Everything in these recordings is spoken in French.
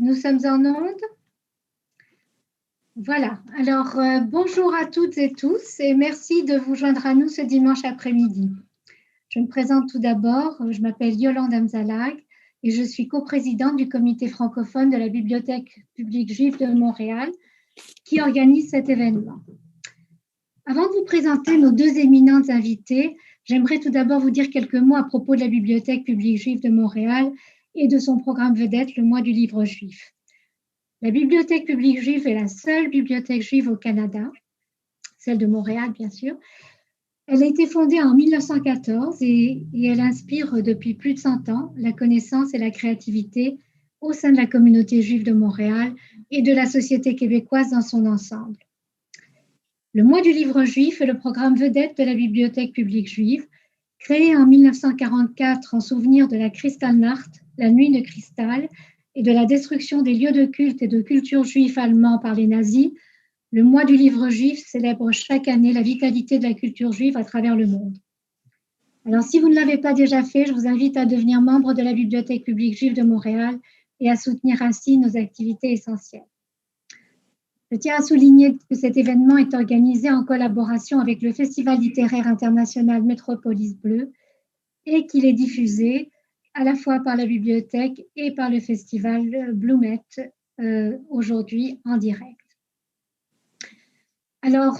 Nous sommes en onde. Voilà. Alors, bonjour à toutes et tous et merci de vous joindre à nous ce dimanche après-midi. Je me présente tout d'abord. Je m'appelle Yolande Amzalag et je suis coprésidente du comité francophone de la Bibliothèque publique juive de Montréal qui organise cet événement. Avant de vous présenter nos deux éminentes invitées, j'aimerais tout d'abord vous dire quelques mots à propos de la Bibliothèque publique juive de Montréal et de son programme vedette, le mois du livre juif. La Bibliothèque publique juive est la seule bibliothèque juive au Canada, celle de Montréal bien sûr. Elle a été fondée en 1914 et elle inspire depuis plus de 100 ans la connaissance et la créativité au sein de la communauté juive de Montréal et de la société québécoise dans son ensemble. Le mois du livre juif est le programme vedette de la Bibliothèque publique juive, créé en 1944 en souvenir de la Kristallnacht, la nuit de cristal, et de la destruction des lieux de culte et de culture juifs allemands par les nazis. Le mois du livre juif célèbre chaque année la vitalité de la culture juive à travers le monde. Alors, si vous ne l'avez pas déjà fait, je vous invite à devenir membre de la Bibliothèque publique juive de Montréal et à soutenir ainsi nos activités essentielles. Je tiens à souligner que cet événement est organisé en collaboration avec le Festival littéraire international Métropolis Bleu et qu'il est diffusé à la fois par la bibliothèque et par le festival Blumet aujourd'hui en direct. Alors,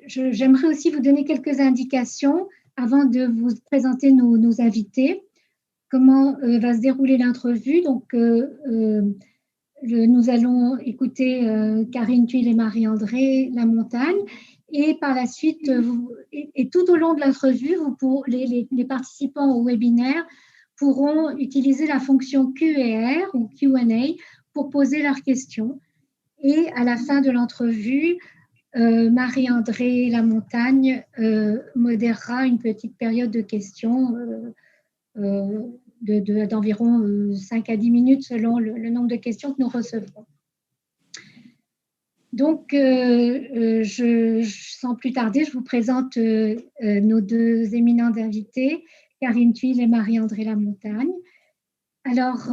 j'aimerais aussi vous donner quelques indications avant de vous présenter nos invités. Comment va se dérouler l'entrevue? Donc, nous allons écouter Karine Thuil et Marie-André Lamontagne. Et par la suite, et tout au long de l'entrevue, les participants au webinaire pourront utiliser la fonction Q&R ou Q&A pour poser leurs questions. Et à la fin de l'entrevue, Marie-André Lamontagne modérera une petite période de questions d'environ 5 à 10 minutes selon le nombre de questions que nous recevrons. Donc, sans plus tarder, je vous présente nos deux éminentes invitées, Karine Thuil et Marie-André Lamontagne. Alors,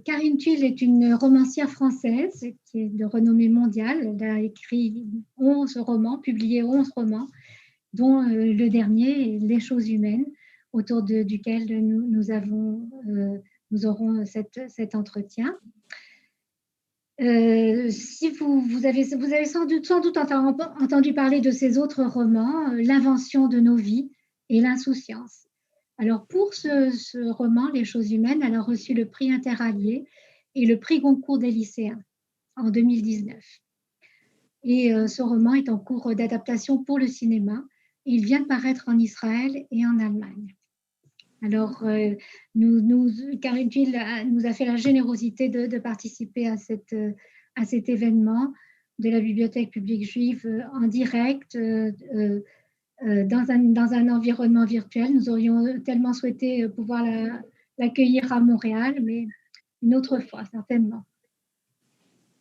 Karine Thuil est une romancière française qui est de renommée mondiale. Elle a écrit 11 romans, publié 11 romans, dont le dernier, Les choses humaines, autour duquel nous aurons cet entretien. Si vous avez sans doute entendu parler de ces autres romans, L'invention de nos vies et L'insouciance. Alors pour ce roman, Les choses humaines, elle a reçu le prix Interallié et le prix Goncourt des lycéens en 2019. Et ce roman est en cours d'adaptation pour le cinéma. Il vient de paraître en Israël et en Allemagne. Alors, Karine Thuil nous a fait la générosité de participer à cet événement de la Bibliothèque publique juive en direct, dans un environnement virtuel. Nous aurions tellement souhaité pouvoir l'accueillir à Montréal, mais une autre fois, certainement.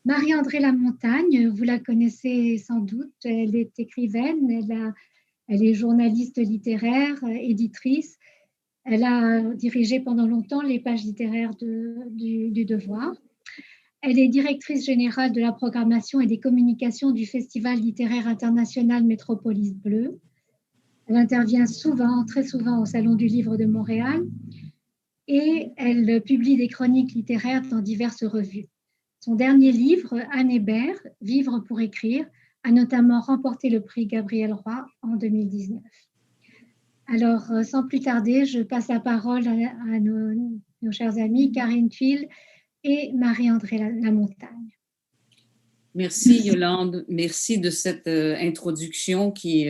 Marie-André Lamontagne, vous la connaissez sans doute, elle est écrivaine, elle est journaliste littéraire, éditrice. Elle a dirigé pendant longtemps les pages littéraires du Devoir. Elle est directrice générale de la programmation et des communications du Festival littéraire international Métropolis Bleu. Elle intervient très souvent au Salon du Livre de Montréal et elle publie des chroniques littéraires dans diverses revues. Son dernier livre, Anne Hébert, Vivre pour écrire, a notamment remporté le prix Gabriel Roy en 2019. Alors, sans plus tarder, je passe la parole à nos chers amis Karine Thuil et Marie-André Lamontagne. Merci Yolande, merci de cette introduction qui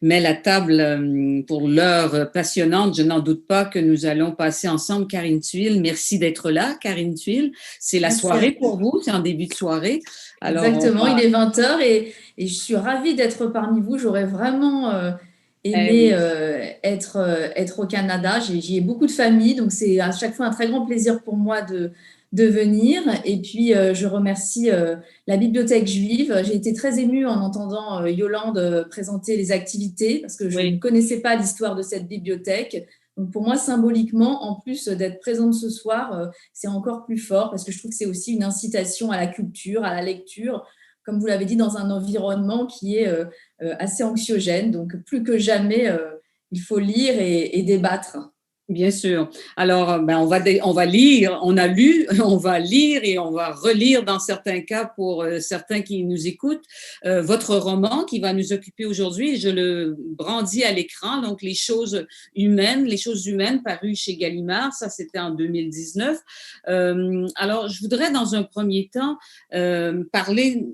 met la table pour l'heure passionnante. Je n'en doute pas que nous allons passer ensemble. Karine Thuil, merci d'être là. Karine Thuil, c'est la soirée pour vous, c'est en début de soirée. Alors, exactement, il est 20h et je suis ravie d'être parmi vous. J'aurais vraiment aimé être au Canada. J'y ai beaucoup de famille, donc c'est à chaque fois un très grand plaisir pour moi de venir. Et puis, je remercie la Bibliothèque juive. J'ai été très émue en entendant Yolande présenter les activités parce que je ne connaissais pas l'histoire de cette bibliothèque. Donc pour moi, symboliquement, en plus d'être présente ce soir, c'est encore plus fort parce que je trouve que c'est aussi une incitation à la culture, à la lecture, comme vous l'avez dit, dans un environnement qui est assez anxiogène. Donc plus que jamais, il faut lire et débattre. Bien sûr. Alors, ben, on va lire, on a lu, on va lire et on va relire dans certains cas pour certains qui nous écoutent, votre roman qui va nous occuper aujourd'hui. Je le brandis à l'écran, donc les choses humaines, paru chez Gallimard, ça c'était en 2019. Alors, je voudrais dans un premier temps parler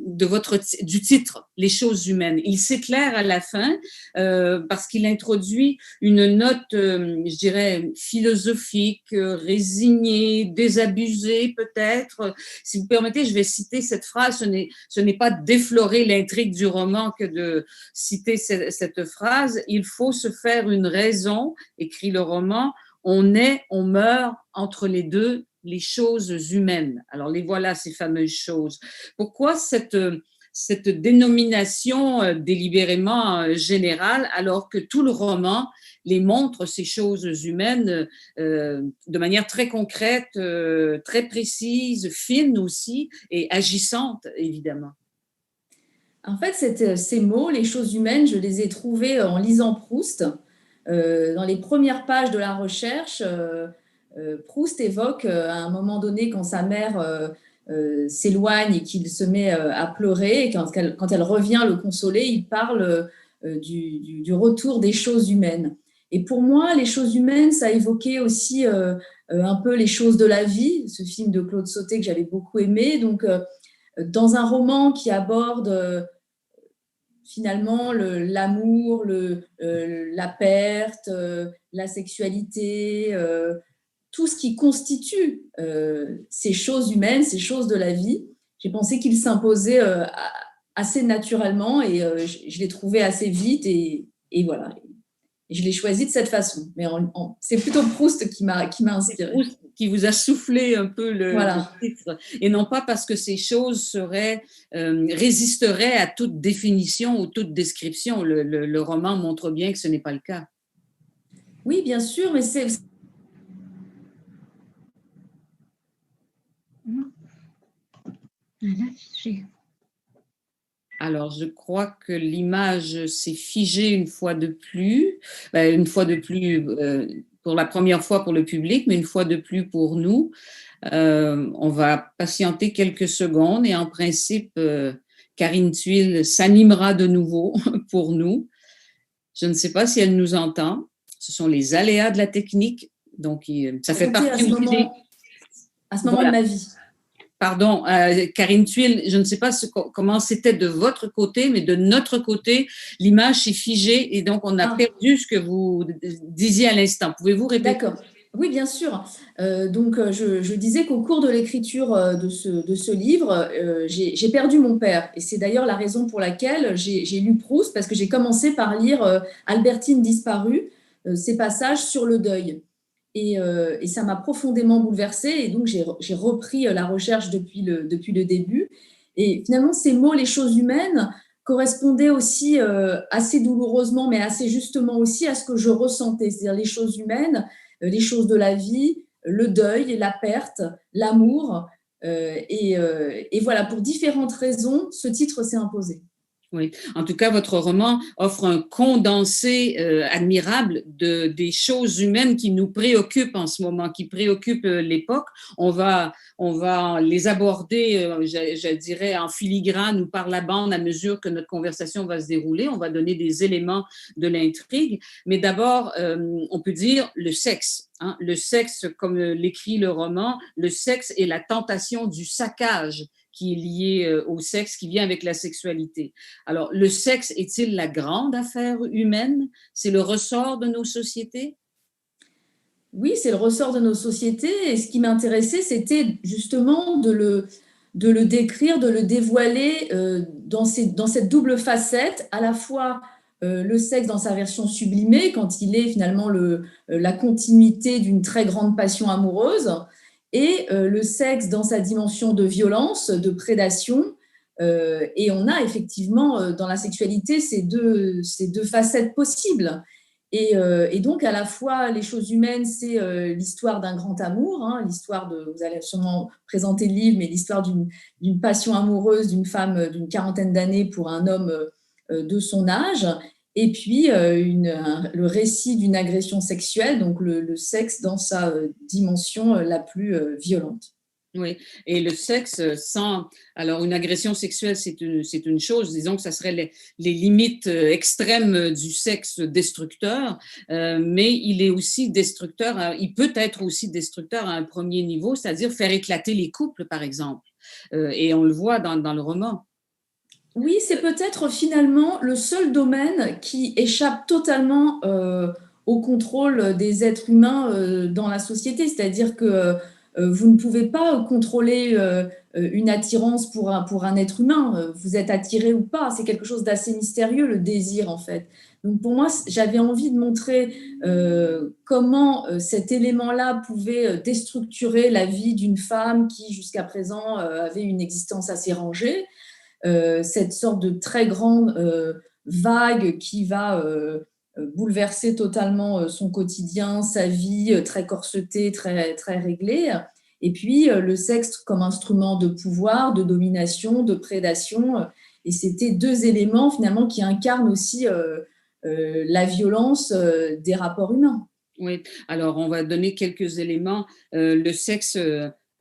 du titre, Les choses humaines. Il s'éclaire à la fin parce qu'il introduit une note, je dirais, philosophique, résignée, désabusée peut-être. Si vous permettez, je vais citer cette phrase. Ce n'est pas déflorer l'intrigue du roman que de citer cette phrase. Il faut se faire une raison, écrit le roman. On naît, on meurt entre les deux, les choses humaines. Alors les voilà, ces fameuses choses. Pourquoi cette dénomination délibérément générale alors que tout le roman les montre, ces choses humaines, de manière très concrète, très précise, fine aussi et agissante, évidemment. En fait, ces mots, les choses humaines, je les ai trouvés en lisant Proust. Dans les premières pages de la recherche, Proust évoque à un moment donné quand sa mère s'éloigne et qu'il se met à pleurer, et quand elle revient le consoler, il parle du retour des choses humaines. Et pour moi, les choses humaines, ça évoquait aussi un peu les choses de la vie, ce film de Claude Sautet que j'avais beaucoup aimé. Donc, dans un roman qui aborde finalement l'amour, la perte, la sexualité, tout ce qui constitue ces choses humaines, ces choses de la vie, j'ai pensé qu'il s'imposait assez naturellement et je l'ai trouvé assez vite et voilà. Et je l'ai choisi de cette façon. Mais c'est plutôt Proust qui m'a inspiré. Proust qui vous a soufflé un peu voilà. le titre. Et non pas parce que ces choses résisteraient à toute définition ou toute description. Le roman montre bien que ce n'est pas le cas. Oui, bien sûr, mais c'est... Alors, je crois que l'image s'est figée une fois de plus pour la première fois pour le public, mais une fois de plus pour nous. On va patienter quelques secondes et en principe, Karine Thuil s'animera de nouveau pour nous. Je ne sais pas si elle nous entend. Ce sont les aléas de la technique. Donc, ça fait partie à ce moment de ma vie. Pardon, Karine Thuil, je ne sais pas comment c'était de votre côté, mais de notre côté, l'image s'est figée et donc on a perdu ce que vous disiez à l'instant. Pouvez-vous répéter? D'accord. Oui, bien sûr. Donc, je disais qu'au cours de l'écriture de ce livre, j'ai perdu mon père. Et c'est d'ailleurs la raison pour laquelle j'ai lu Proust, parce que j'ai commencé par lire Albertine disparue, ces passages sur le deuil. Et ça m'a profondément bouleversée. Et donc, j'ai repris la recherche depuis le début. Et finalement, ces mots, les choses humaines, correspondaient aussi assez douloureusement, mais assez justement aussi à ce que je ressentais. C'est-à-dire les choses humaines, les choses de la vie, le deuil, la perte, l'amour. Et voilà, pour différentes raisons, ce titre s'est imposé. Oui, en tout cas, votre roman offre un condensé admirable des choses humaines qui nous préoccupent en ce moment, qui préoccupent l'époque. On va les aborder, je dirais, en filigrane ou par la bande à mesure que notre conversation va se dérouler. On va donner des éléments de l'intrigue. Mais d'abord, on peut dire le sexe. Hein? Le sexe, comme l'écrit le roman, le sexe est la tentation du saccage qui est lié au sexe, qui vient avec la sexualité. Alors, le sexe est-il la grande affaire humaine? C'est le ressort de nos sociétés? Oui, c'est le ressort de nos sociétés. Et ce qui m'intéressait, c'était justement de le décrire, de le dévoiler dans cette double facette, à la fois le sexe dans sa version sublimée, quand il est finalement la continuité d'une très grande passion amoureuse, et le sexe dans sa dimension de violence, de prédation. Et on a effectivement dans la sexualité ces deux facettes possibles. Et donc, à la fois, les choses humaines, c'est l'histoire d'un grand amour, hein, vous allez sûrement présenter le livre, mais l'histoire d'une passion amoureuse d'une femme d'une quarantaine d'années pour un homme de son âge, et puis le récit d'une agression sexuelle, donc le sexe dans sa dimension la plus violente. Oui, et le sexe sans... Alors, une agression sexuelle, c'est une chose. Disons que ça serait les limites extrêmes du sexe destructeur, mais il est aussi destructeur, il peut être aussi destructeur à un premier niveau, c'est-à-dire faire éclater les couples, par exemple. Et on le voit dans le roman. Oui, c'est peut-être finalement le seul domaine qui échappe totalement au contrôle des êtres humains dans la société. C'est-à-dire que vous ne pouvez pas contrôler une attirance pour un être humain. Vous êtes attiré ou pas. C'est quelque chose d'assez mystérieux, le désir, en fait. Donc pour moi, j'avais envie de montrer comment cet élément-là pouvait déstructurer la vie d'une femme qui, jusqu'à présent, avait une existence assez rangée. Cette sorte de très grande vague qui va bouleverser totalement son quotidien, sa vie très corsetée, très, très réglée. Et puis le sexe comme instrument de pouvoir, de domination, de prédation. Et c'était deux éléments finalement qui incarnent aussi la violence des rapports humains. Oui, alors on va donner quelques éléments. Le sexe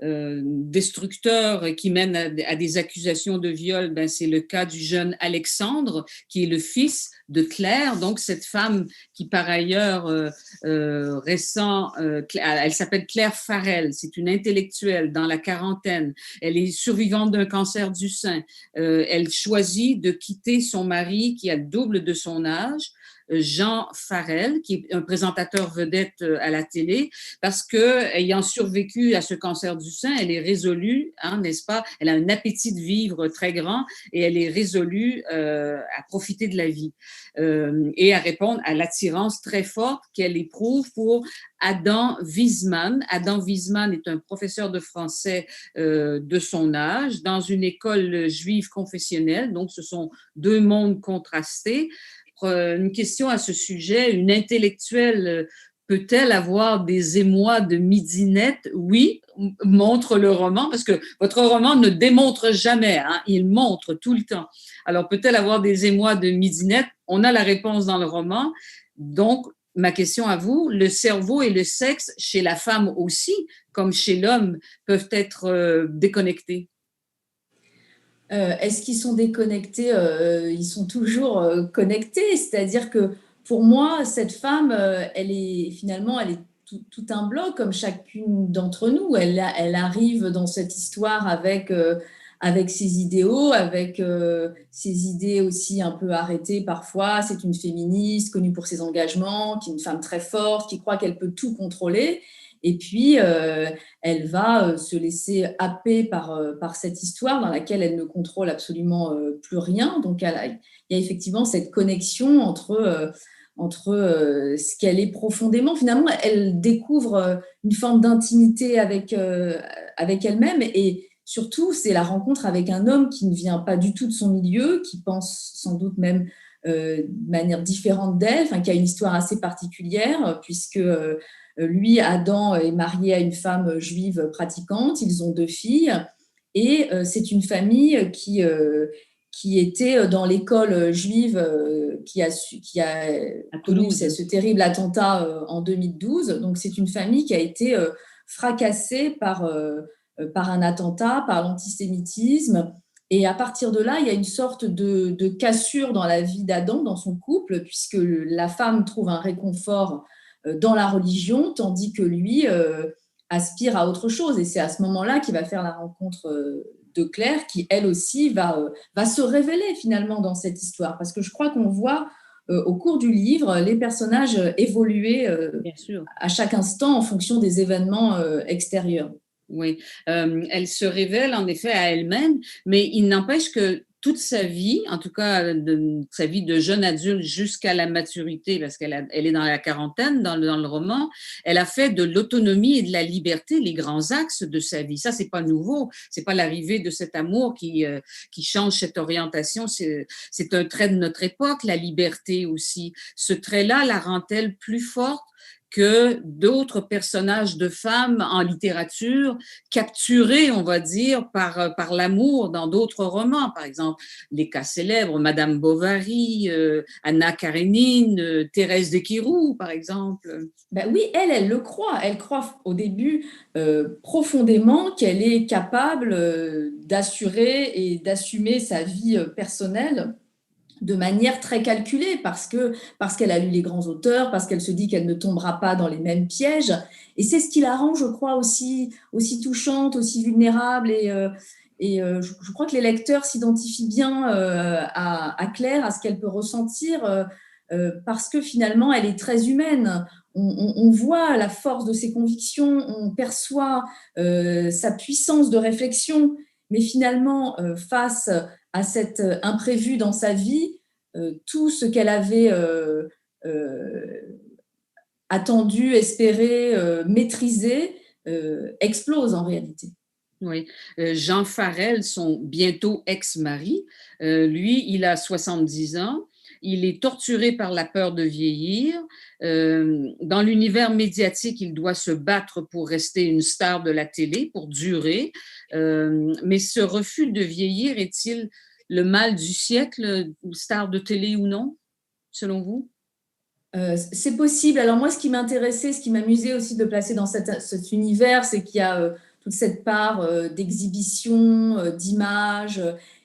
destructeur qui mène à des accusations de viol, ben, c'est le cas du jeune Alexandre, qui est le fils de Claire, donc cette femme qui par ailleurs elle s'appelle Claire Farrell, c'est une intellectuelle dans la quarantaine, elle est survivante d'un cancer du sein, elle choisit de quitter son mari qui a le double de son âge, Jean Farrell, qui est un présentateur vedette à la télé, parce que, ayant survécu à ce cancer du sein, elle est résolue, hein, n'est-ce pas? Elle a un appétit de vivre très grand et elle est résolue à profiter de la vie et à répondre à l'attirance très forte qu'elle éprouve pour Adam Wiesmann. Adam Wiesmann est un professeur de français de son âge dans une école juive confessionnelle, donc ce sont deux mondes contrastés. Une question à ce sujet, une intellectuelle peut-elle avoir des émois de midinette? Oui, montre le roman, parce que votre roman ne démontre jamais, hein, il montre tout le temps. Alors, peut-elle avoir des émois de midinette? On a la réponse dans le roman. Donc, ma question à vous, le cerveau et le sexe, chez la femme aussi, comme chez l'homme, peuvent être déconnectés? Est-ce qu'ils sont déconnectés? Ils sont toujours connectés. C'est-à-dire que pour moi, cette femme, elle est tout un bloc, comme chacune d'entre nous. Elle arrive dans cette histoire avec ses idéaux, avec ses idées aussi un peu arrêtées parfois. C'est une féministe connue pour ses engagements, qui est une femme très forte, qui croit qu'elle peut tout contrôler. Et puis, elle va se laisser happer par cette histoire dans laquelle elle ne contrôle absolument plus rien. Donc, il y a effectivement cette connexion entre ce qu'elle est profondément. Finalement, elle découvre une forme d'intimité avec elle-même. Et surtout, c'est la rencontre avec un homme qui ne vient pas du tout de son milieu, qui pense sans doute même de manière différente d'elle, enfin, qui a une histoire assez particulière, puisque lui, Adam, est marié à une femme juive pratiquante. Ils ont 2 filles. Et c'est une famille qui était dans l'école juive qui a connu ce terrible attentat en 2012. Donc, c'est une famille qui a été fracassée par un attentat, par l'antisémitisme. Et à partir de là, il y a une sorte de cassure dans la vie d'Adam, dans son couple, puisque la femme trouve un réconfort dans la religion, tandis que lui aspire à autre chose. Et c'est à ce moment-là qu'il va faire la rencontre de Claire, qui, elle aussi, va se révéler finalement dans cette histoire. Parce que je crois qu'on voit au cours du livre les personnages évoluer à chaque instant en fonction des événements extérieurs. Oui, elle se révèle en effet à elle-même, mais il n'empêche que toute sa vie, en tout cas sa vie de jeune adulte jusqu'à la maturité, parce qu'elle est dans la quarantaine dans le roman, elle a fait de l'autonomie et de la liberté les grands axes de sa vie. Ça, c'est pas nouveau, c'est pas l'arrivée de cet amour qui change cette orientation, c'est un trait de notre époque, la liberté aussi. Ce trait-là la rend-elle plus forte que d'autres personnages de femmes en littérature capturés, on va dire, par l'amour dans d'autres romans. Par exemple, les cas célèbres, Madame Bovary, Anna Karénine, Thérèse de Kirou, par exemple. Ben oui, elle le croit. Elle croit au début profondément qu'elle est capable d'assurer et d'assumer sa vie personnelle de manière très calculée, parce qu'elle a lu les grands auteurs, parce qu'elle se dit qu'elle ne tombera pas dans les mêmes pièges. Et c'est ce qui la rend, je crois, aussi touchante, aussi vulnérable. Je crois que les lecteurs s'identifient bien à Claire, à ce qu'elle peut ressentir, parce que finalement, elle est très humaine. On voit la force de ses convictions, on perçoit sa puissance de réflexion, mais finalement, face à cet imprévu dans sa vie, tout ce qu'elle avait attendu, espéré, maîtrisé, explose en réalité. Oui. Jean Farel, son bientôt ex-mari, lui, il a 70 ans. Il est torturé par la peur de vieillir. Dans l'univers médiatique, il doit se battre pour rester une star de la télé, pour durer. Mais ce refus de vieillir est-il le mal du siècle, star de télé ou non, selon vous? C'est possible. Alors moi, ce qui m'intéressait, ce qui m'amusait aussi de placer dans cet univers, c'est qu'il y a toute cette part d'exhibition, d'image.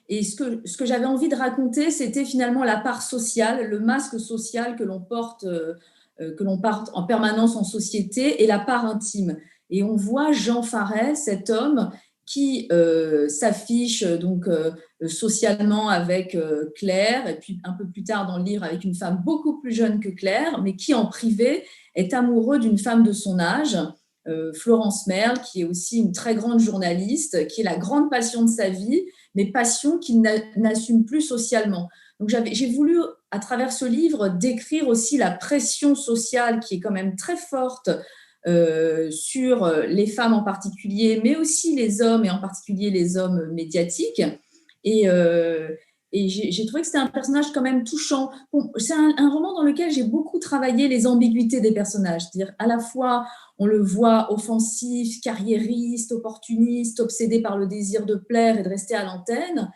Et ce que j'avais envie de raconter, c'était finalement la part sociale, le masque social que l'on porte en permanence en société, et la part intime. Et on voit Jean Farel, cet homme qui s'affiche donc socialement avec Claire, et puis un peu plus tard dans le livre avec une femme beaucoup plus jeune que Claire, mais qui en privé est amoureux d'une femme de son âge, Florence Merle, qui est aussi une très grande journaliste, qui est la grande passion de sa vie, mais passion qu'il n'assume plus socialement. Donc j'ai voulu, à travers ce livre, décrire aussi la pression sociale qui est quand même très forte sur les femmes en particulier, mais aussi les hommes, et en particulier les hommes médiatiques. Et j'ai trouvé que c'était un personnage quand même touchant. Bon, c'est un roman dans lequel j'ai beaucoup travaillé les ambiguïtés des personnages. C'est-à-dire, à la fois, on le voit offensif, carriériste, opportuniste, obsédé par le désir de plaire et de rester à l'antenne.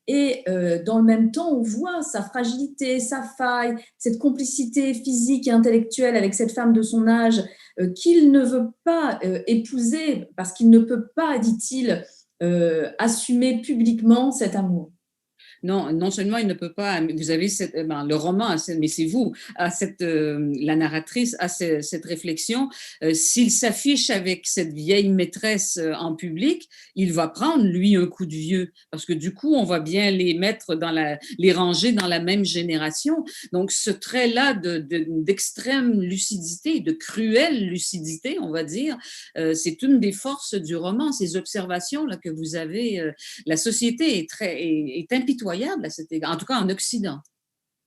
Et dans le même temps, on voit sa fragilité, sa faille, cette complicité physique et intellectuelle avec cette femme de son âge qu'il ne veut pas épouser parce qu'il ne peut pas, dit-il, assumer publiquement cet amour. Non, non seulement il ne peut pas, vous avez le roman, mais c'est vous, la narratrice a cette réflexion. S'il s'affiche avec cette vieille maîtresse en public, il va prendre, lui, un coup de vieux, parce que du coup, on va bien les mettre les ranger dans la même génération. Donc, ce trait-là d'extrême lucidité, de cruelle lucidité, on va dire, c'est une des forces du roman, ces observations là que vous avez. La société est impitoyable à cet égard, en tout cas en Occident.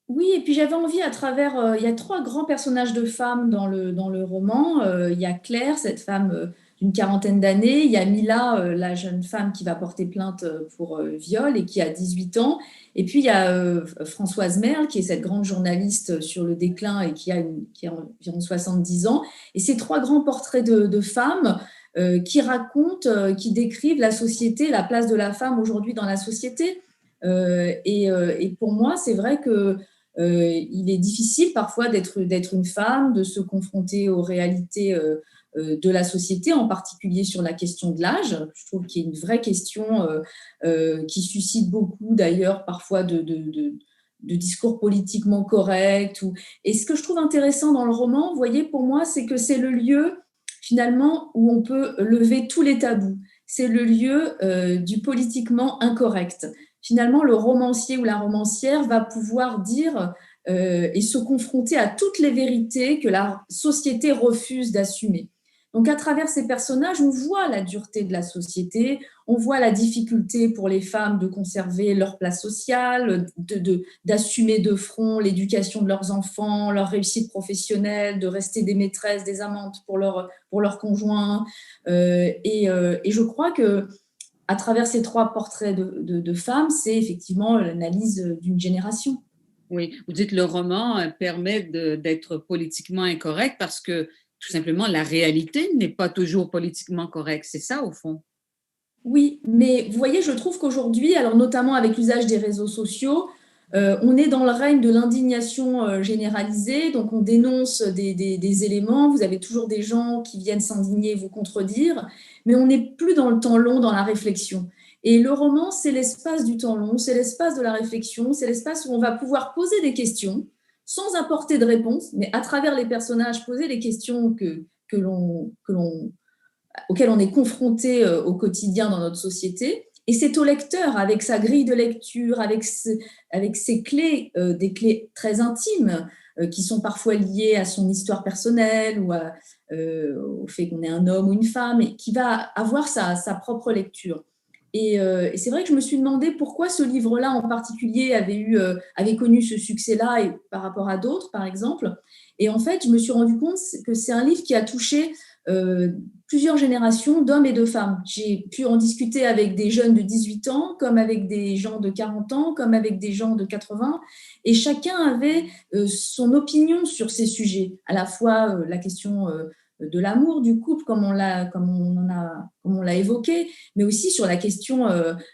Oui, et puis j'avais envie à travers, il y a 3 grands personnages de femmes dans le roman. Il y a Claire, cette femme d'une quarantaine d'années. Il y a Mila, la jeune femme qui va porter plainte pour viol et qui a 18 ans. Et puis il y a Françoise Merle, qui est cette grande journaliste sur le déclin et qui a environ 70 ans. Et ces 3 grands portraits de femmes qui racontent, qui décrivent la société, la place de la femme aujourd'hui dans la société. Et pour moi, c'est vrai que il est difficile parfois d'être une femme, de se confronter aux réalités de la société, en particulier sur la question de l'âge. Je trouve qu'il y a une vraie question qui suscite beaucoup d'ailleurs parfois de discours politiquement corrects. Et ce que je trouve intéressant dans le roman, vous voyez, pour moi, c'est que c'est le lieu finalement où on peut lever tous les tabous. C'est le lieu du politiquement incorrect. Finalement, le romancier ou la romancière va pouvoir dire et se confronter à toutes les vérités que la société refuse d'assumer. Donc, à travers ces personnages, on voit la dureté de la société, on voit la difficulté pour les femmes de conserver leur place sociale, d'assumer de front l'éducation de leurs enfants, leur réussite professionnelle, de rester des maîtresses, des amantes pour leur conjoint. Et je crois que à travers ces 3 portraits de femmes, c'est effectivement l'analyse d'une génération. Oui, vous dites le roman permet d'être politiquement incorrect parce que tout simplement la réalité n'est pas toujours politiquement correcte. C'est ça au fond. Oui, mais vous voyez, je trouve qu'aujourd'hui, alors notamment avec l'usage des réseaux sociaux, on est dans le règne de l'indignation généralisée, donc on dénonce des éléments, vous avez toujours des gens qui viennent s'indigner, vous contredire, mais on n'est plus dans le temps long, dans la réflexion. Et le roman, c'est l'espace du temps long, c'est l'espace de la réflexion, c'est l'espace où on va pouvoir poser des questions sans apporter de réponse, mais à travers les personnages, poser les questions auxquelles on est confronté au quotidien dans notre société. Et c'est au lecteur, avec sa grille de lecture, avec ses clés, des clés très intimes, qui sont parfois liées à son histoire personnelle ou au fait qu'on est un homme ou une femme, et qui va avoir sa propre lecture. Et c'est vrai que je me suis demandé pourquoi ce livre-là en particulier avait connu ce succès-là et par rapport à d'autres, par exemple. Et en fait, je me suis rendu compte que c'est un livre qui a touché plusieurs générations d'hommes et de femmes. J'ai pu en discuter avec des jeunes de 18 ans, comme avec des gens de 40 ans, comme avec des gens de 80, et chacun avait son opinion sur ces sujets, à la fois la question de l'amour, du couple, comme on l'a évoqué, mais aussi sur la question,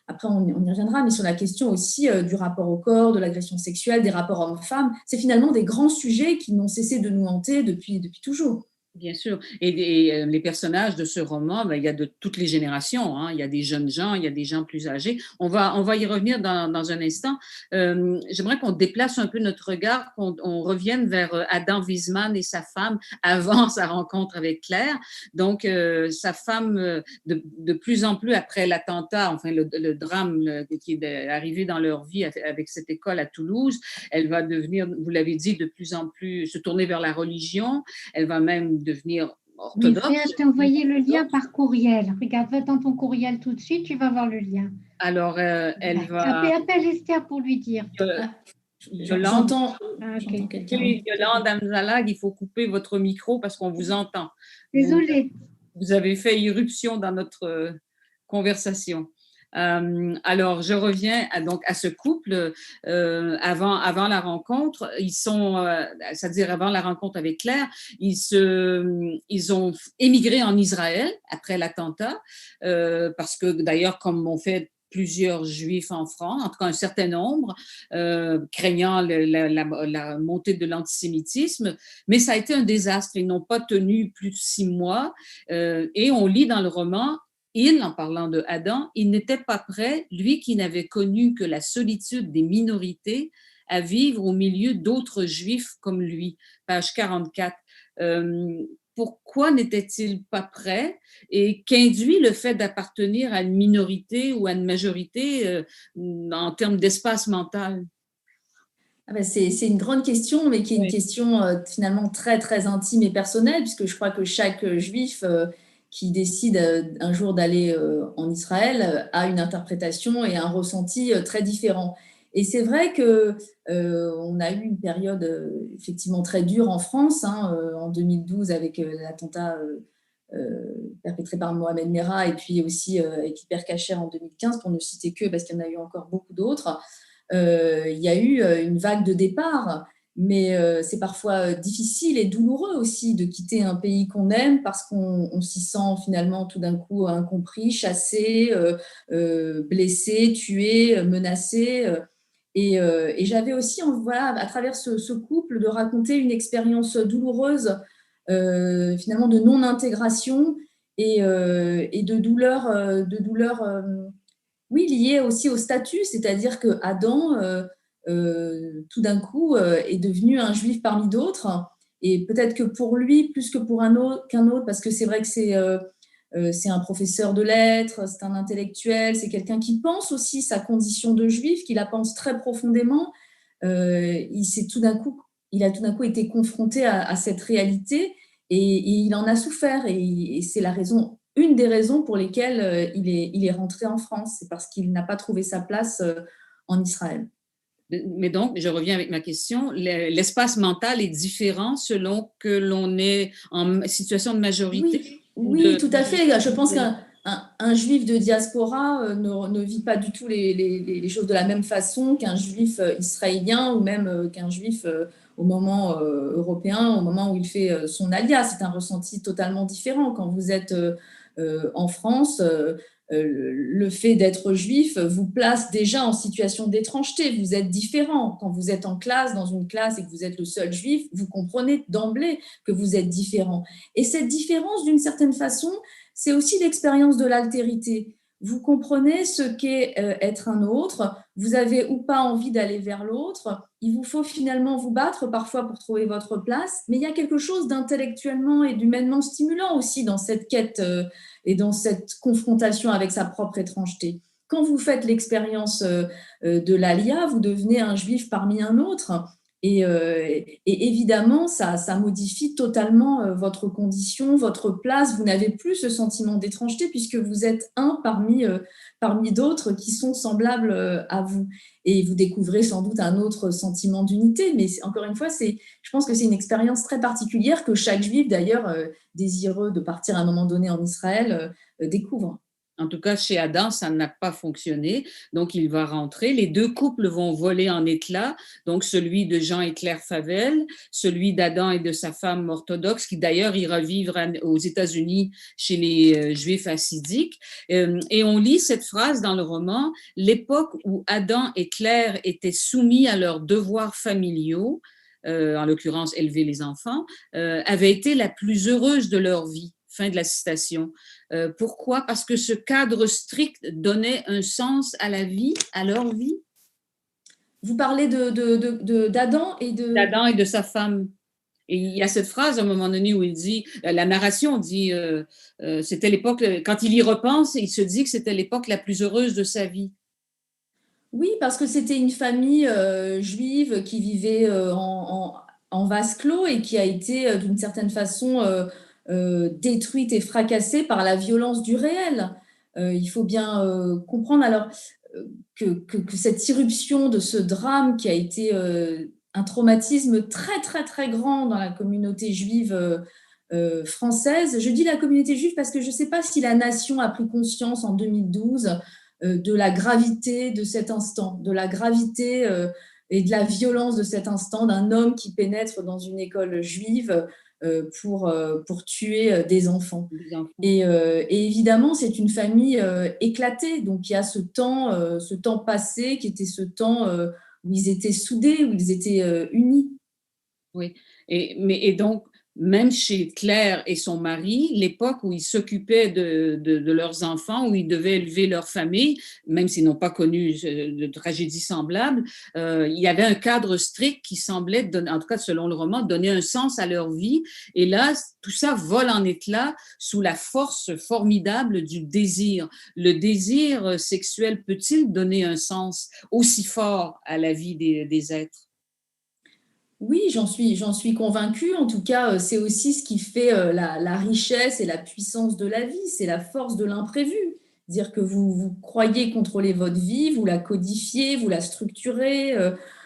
après on y reviendra, mais sur la question aussi du rapport au corps, de l'agression sexuelle, des rapports hommes-femmes. C'est finalement des grands sujets qui n'ont cessé de nous hanter depuis toujours. Bien sûr. Et les personnages de ce roman, ben, il y a de toutes les générations, hein. Il y a des jeunes gens, il y a des gens plus âgés. On va y revenir dans un instant. J'aimerais qu'on déplace un peu notre regard, qu'on revienne vers Adam Wiesmann et sa femme avant sa rencontre avec Claire. Donc, sa femme, de plus en plus après l'attentat, enfin le drame qui est arrivé dans leur vie avec cette école à Toulouse, elle va devenir, vous l'avez dit, de plus en plus se tourner vers la religion. Elle va même devenir orthodoxe. Oui, je t'ai envoyé le lien par courriel. Regarde, va dans ton courriel tout de suite, tu vas voir le lien. Alors, elle va... Appelle Esther pour lui dire. Yolande, quelqu'un. Yolande Amzalag, il faut couper votre micro parce qu'on vous entend. Désolée. Vous avez fait irruption dans notre conversation. Alors, je reviens donc à ce couple avant la rencontre. Ils sont, c'est-à-dire avant la rencontre avec Claire, ils ont émigré en Israël après l'attentat parce que d'ailleurs, comme on fait plusieurs juifs en France, en tout cas un certain nombre, craignant la montée de l'antisémitisme, mais ça a été un désastre. Ils n'ont pas tenu plus de 6 mois et on lit dans le roman, en parlant de Adam, il n'était pas prêt, lui qui n'avait connu que la solitude des minorités, à vivre au milieu d'autres juifs comme lui. Page 44. Pourquoi n'était-il pas prêt et qu'induit le fait d'appartenir à une minorité ou à une majorité en termes d'espace mental? C'est une grande question, mais qui est une question finalement très, très intime et personnelle, puisque je crois que chaque juif qui décide un jour d'aller en Israël a une interprétation et un ressenti très différent. Et c'est vrai qu'on a eu une période effectivement très dure en France, en 2012 avec l'attentat perpétré par Mohamed Merah et puis aussi avec Hyper Cacher en 2015, pour ne citer que, parce qu'il y en a eu encore beaucoup d'autres. Il y a eu une vague de départ, mais c'est parfois difficile et douloureux aussi de quitter un pays qu'on aime parce qu'on s'y sent finalement tout d'un coup incompris, chassé, blessé, tué, menacé. Et j'avais aussi, à travers ce couple, de raconter une expérience douloureuse, finalement de non-intégration et de douleur, oui, liée aussi au statut, c'est-à-dire que Adam, tout d'un coup, est devenu un juif parmi d'autres, et peut-être que pour lui, plus que pour qu'un autre, parce que c'est vrai que c'est un professeur de lettres, c'est un intellectuel, c'est quelqu'un qui pense aussi sa condition de juif, qui la pense très profondément. Il a tout d'un coup été confronté à cette réalité, et il en a souffert. Et c'est une des raisons pour lesquelles il est rentré en France. C'est parce qu'il n'a pas trouvé sa place en Israël. Mais donc, je reviens avec ma question, l'espace mental est différent selon que l'on est en situation de majorité? Oui, tout à fait. Je pense qu'un juif de diaspora ne vit pas du tout les choses de la même façon qu'un juif israélien ou même qu'un juif au moment européen, au moment où il fait son alia. C'est un ressenti totalement différent. Quand vous êtes en France, le fait d'être juif vous place déjà en situation d'étrangeté. Vous êtes différent. Quand vous êtes en classe, dans une classe et que vous êtes le seul juif, vous comprenez d'emblée que vous êtes différent. Et cette différence, d'une certaine façon, c'est aussi l'expérience de l'altérité. Vous comprenez ce qu'est être un autre, vous avez ou pas envie d'aller vers l'autre, il vous faut finalement vous battre parfois pour trouver votre place, mais il y a quelque chose d'intellectuellement et d'humainement stimulant aussi dans cette quête et dans cette confrontation avec sa propre étrangeté. Quand vous faites l'expérience de l'Alia, vous devenez un juif parmi un autre. Et évidemment, ça modifie totalement votre condition, votre place. Vous n'avez plus ce sentiment d'étrangeté puisque vous êtes un parmi d'autres qui sont semblables à vous. Et vous découvrez sans doute un autre sentiment d'unité. Mais encore une fois, je pense que c'est une expérience très particulière que chaque juif, d'ailleurs, désireux de partir à un moment donné en Israël, découvre. En tout cas, chez Adam, ça n'a pas fonctionné. Donc, il va rentrer. Les deux couples vont voler en éclats. Donc, celui de Jean et Claire Favelle, celui d'Adam et de sa femme orthodoxe, qui d'ailleurs ira vivre aux États-Unis chez les Juifs hassidiques. Et on lit cette phrase dans le roman, « L'époque où Adam et Claire étaient soumis à leurs devoirs familiaux, en l'occurrence élever les enfants, avait été la plus heureuse de leur vie. » Fin de la citation. Pourquoi? Parce que ce cadre strict donnait un sens à la vie, à leur vie. Vous parlez d'Adam et de... D'Adam et de sa femme. Et il y a cette phrase à un moment donné où il dit, la narration dit, c'était l'époque, quand il y repense, il se dit que c'était l'époque la plus heureuse de sa vie. Oui, parce que c'était une famille juive qui vivait en vase clos et qui a été d'une certaine façon détruite et fracassée par la violence du réel. Il faut bien comprendre alors que cette irruption de ce drame qui a été un traumatisme très très très grand dans la communauté juive française. Je dis la communauté juive parce que je ne sais pas si la nation a pris conscience en 2012 de la gravité de cet instant, de la gravité et de la violence de cet instant d'un homme qui pénètre dans une école juive pour tuer des enfants. Et évidemment, c'est une famille éclatée. Donc, il y a ce temps passé qui était ce temps où ils étaient soudés, où ils étaient unis. Oui, et donc, même chez Claire et son mari, l'époque où ils s'occupaient de leurs enfants, où ils devaient élever leur famille, même s'ils n'ont pas connu de tragédie semblable, il y avait un cadre strict qui semblait, en tout cas selon le roman, donner un sens à leur vie. Et là, tout ça vole en éclats sous la force formidable du désir. Le désir sexuel peut-il donner un sens aussi fort à la vie des êtres? Oui, j'en suis convaincue. En tout cas, c'est aussi ce qui fait la richesse et la puissance de la vie. C'est la force de l'imprévu. Dire que vous croyez contrôler votre vie, vous la codifiez, vous la structurez,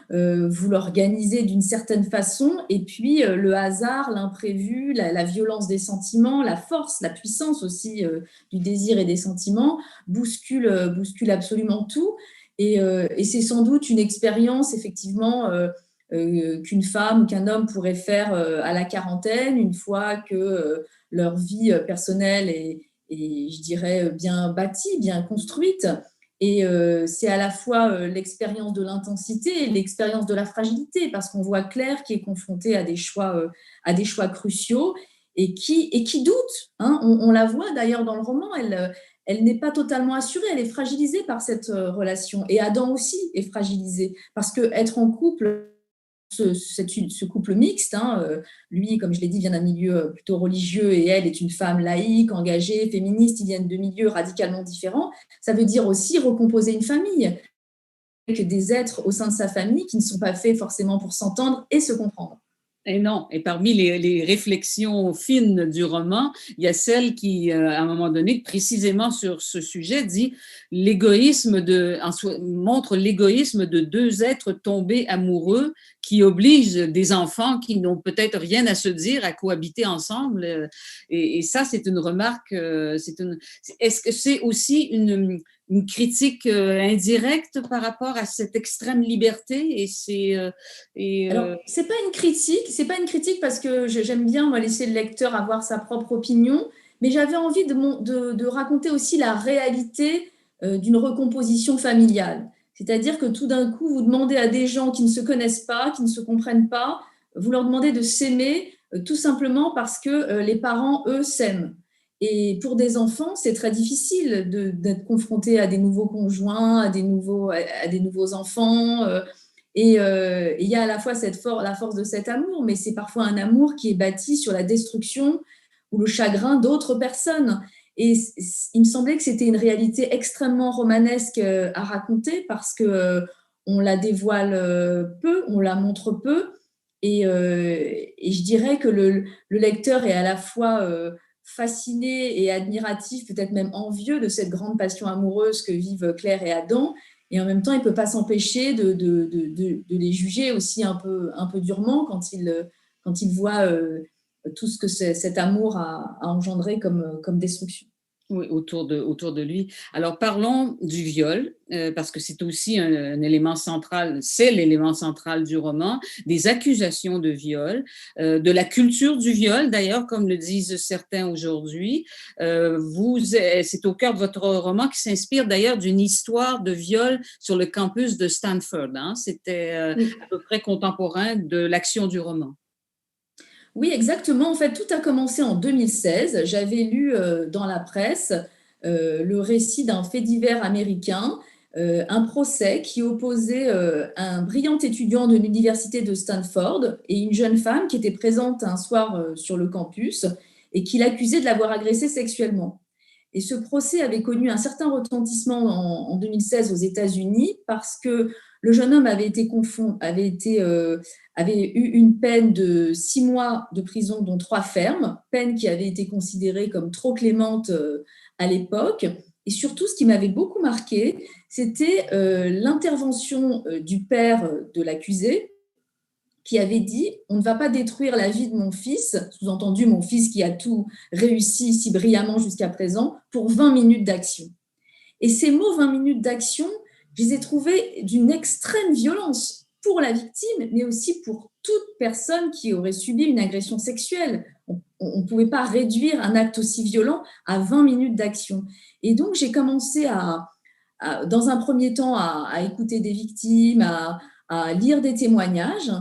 vous l'organisez d'une certaine façon. Et puis, le hasard, l'imprévu, la violence des sentiments, la force, la puissance aussi du désir et des sentiments bouscule absolument tout. Et c'est sans doute une expérience, effectivement, qu'une femme ou qu'un homme pourrait faire à la quarantaine, une fois que leur vie personnelle est, je dirais, bien bâtie, bien construite. Et c'est à la fois l'expérience de l'intensité et l'expérience de la fragilité, parce qu'on voit Claire qui est confrontée à des choix cruciaux et qui doute. Hein. On la voit d'ailleurs dans le roman, elle n'est pas totalement assurée, elle est fragilisée par cette relation. Et Adam aussi est fragilisé, parce qu'être en couple, ce couple mixte, hein, lui, comme je l'ai dit, vient d'un milieu plutôt religieux et elle est une femme laïque, engagée, féministe, ils viennent de milieux radicalement différents. Ça veut dire aussi recomposer une famille avec des êtres au sein de sa famille qui ne sont pas faits forcément pour s'entendre et se comprendre. Et non, et parmi les réflexions fines du roman, il y a celle qui, à un moment donné, précisément sur ce sujet, dit montre l'égoïsme de deux êtres tombés amoureux qui obligent des enfants qui n'ont peut-être rien à se dire à cohabiter ensemble. Et ça, c'est une remarque. Est-ce que c'est aussi une critique indirecte par rapport à cette extrême liberté Alors, c'est pas une critique parce que j'aime bien moi, laisser le lecteur avoir sa propre opinion, mais j'avais envie de raconter aussi la réalité d'une recomposition familiale. C'est-à-dire que tout d'un coup, vous demandez à des gens qui ne se connaissent pas, qui ne se comprennent pas, vous leur demandez de s'aimer tout simplement parce que les parents, eux, s'aiment. Et pour des enfants, c'est très difficile d'être confronté à des nouveaux conjoints, à des nouveaux enfants. Et il y a à la fois la force de cet amour, mais c'est parfois un amour qui est bâti sur la destruction ou le chagrin d'autres personnes. Et il me semblait que c'était une réalité extrêmement romanesque à raconter parce que on la dévoile peu, on la montre peu. Et je dirais que le lecteur est à la fois fasciné et admiratif, peut-être même envieux de cette grande passion amoureuse que vivent Claire et Adam. Et en même temps, il ne peut pas s'empêcher de les juger aussi un peu durement quand il voit tout ce que cet amour a engendré comme destruction. Oui, autour de lui. Alors, parlons du viol, parce que c'est aussi un élément central, c'est l'élément central du roman, des accusations de viol, de la culture du viol, d'ailleurs, comme le disent certains aujourd'hui. C'est au cœur de votre roman qui s'inspire d'ailleurs d'une histoire de viol sur le campus de Stanford. Hein? C'était à peu près contemporain de l'action du roman. Oui, exactement. En fait, tout a commencé en 2016. J'avais lu dans la presse le récit d'un fait divers américain, un procès qui opposait un brillant étudiant de l'université de Stanford et une jeune femme qui était présente un soir sur le campus et qui l'accusait de l'avoir agressée sexuellement. Et ce procès avait connu un certain retentissement en 2016 aux États-Unis parce que le jeune homme avait eu une peine de 6 mois de prison, dont 3 fermes, peine qui avait été considérée comme trop clémente à l'époque. Et surtout, ce qui m'avait beaucoup marqué, c'était l'intervention du père de l'accusé, qui avait dit « On ne va pas détruire la vie de mon fils », sous-entendu mon fils qui a tout réussi si brillamment jusqu'à présent, pour 20 minutes d'action. Et ces mots 20 minutes d'action, je les ai trouvés d'une extrême violence pour la victime, mais aussi pour toute personne qui aurait subi une agression sexuelle. On ne pouvait pas réduire un acte aussi violent à 20 minutes d'action. Et donc, j'ai commencé dans un premier temps à écouter des victimes, à lire des témoignages.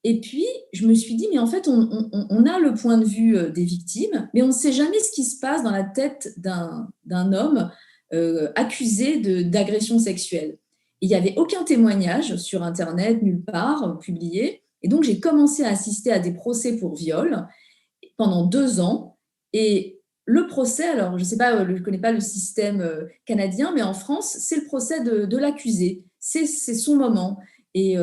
Et puis, je me suis dit, mais en fait, on a le point de vue des victimes, mais on ne sait jamais ce qui se passe dans la tête d'un homme accusé d'agression sexuelle. Il n'y avait aucun témoignage sur Internet, nulle part, publié. Et donc, j'ai commencé à assister à des procès pour viol pendant 2 ans. Et le procès, alors je ne sais pas, je ne connais pas le système canadien, mais en France, c'est le procès de l'accusé. C'est son moment. Et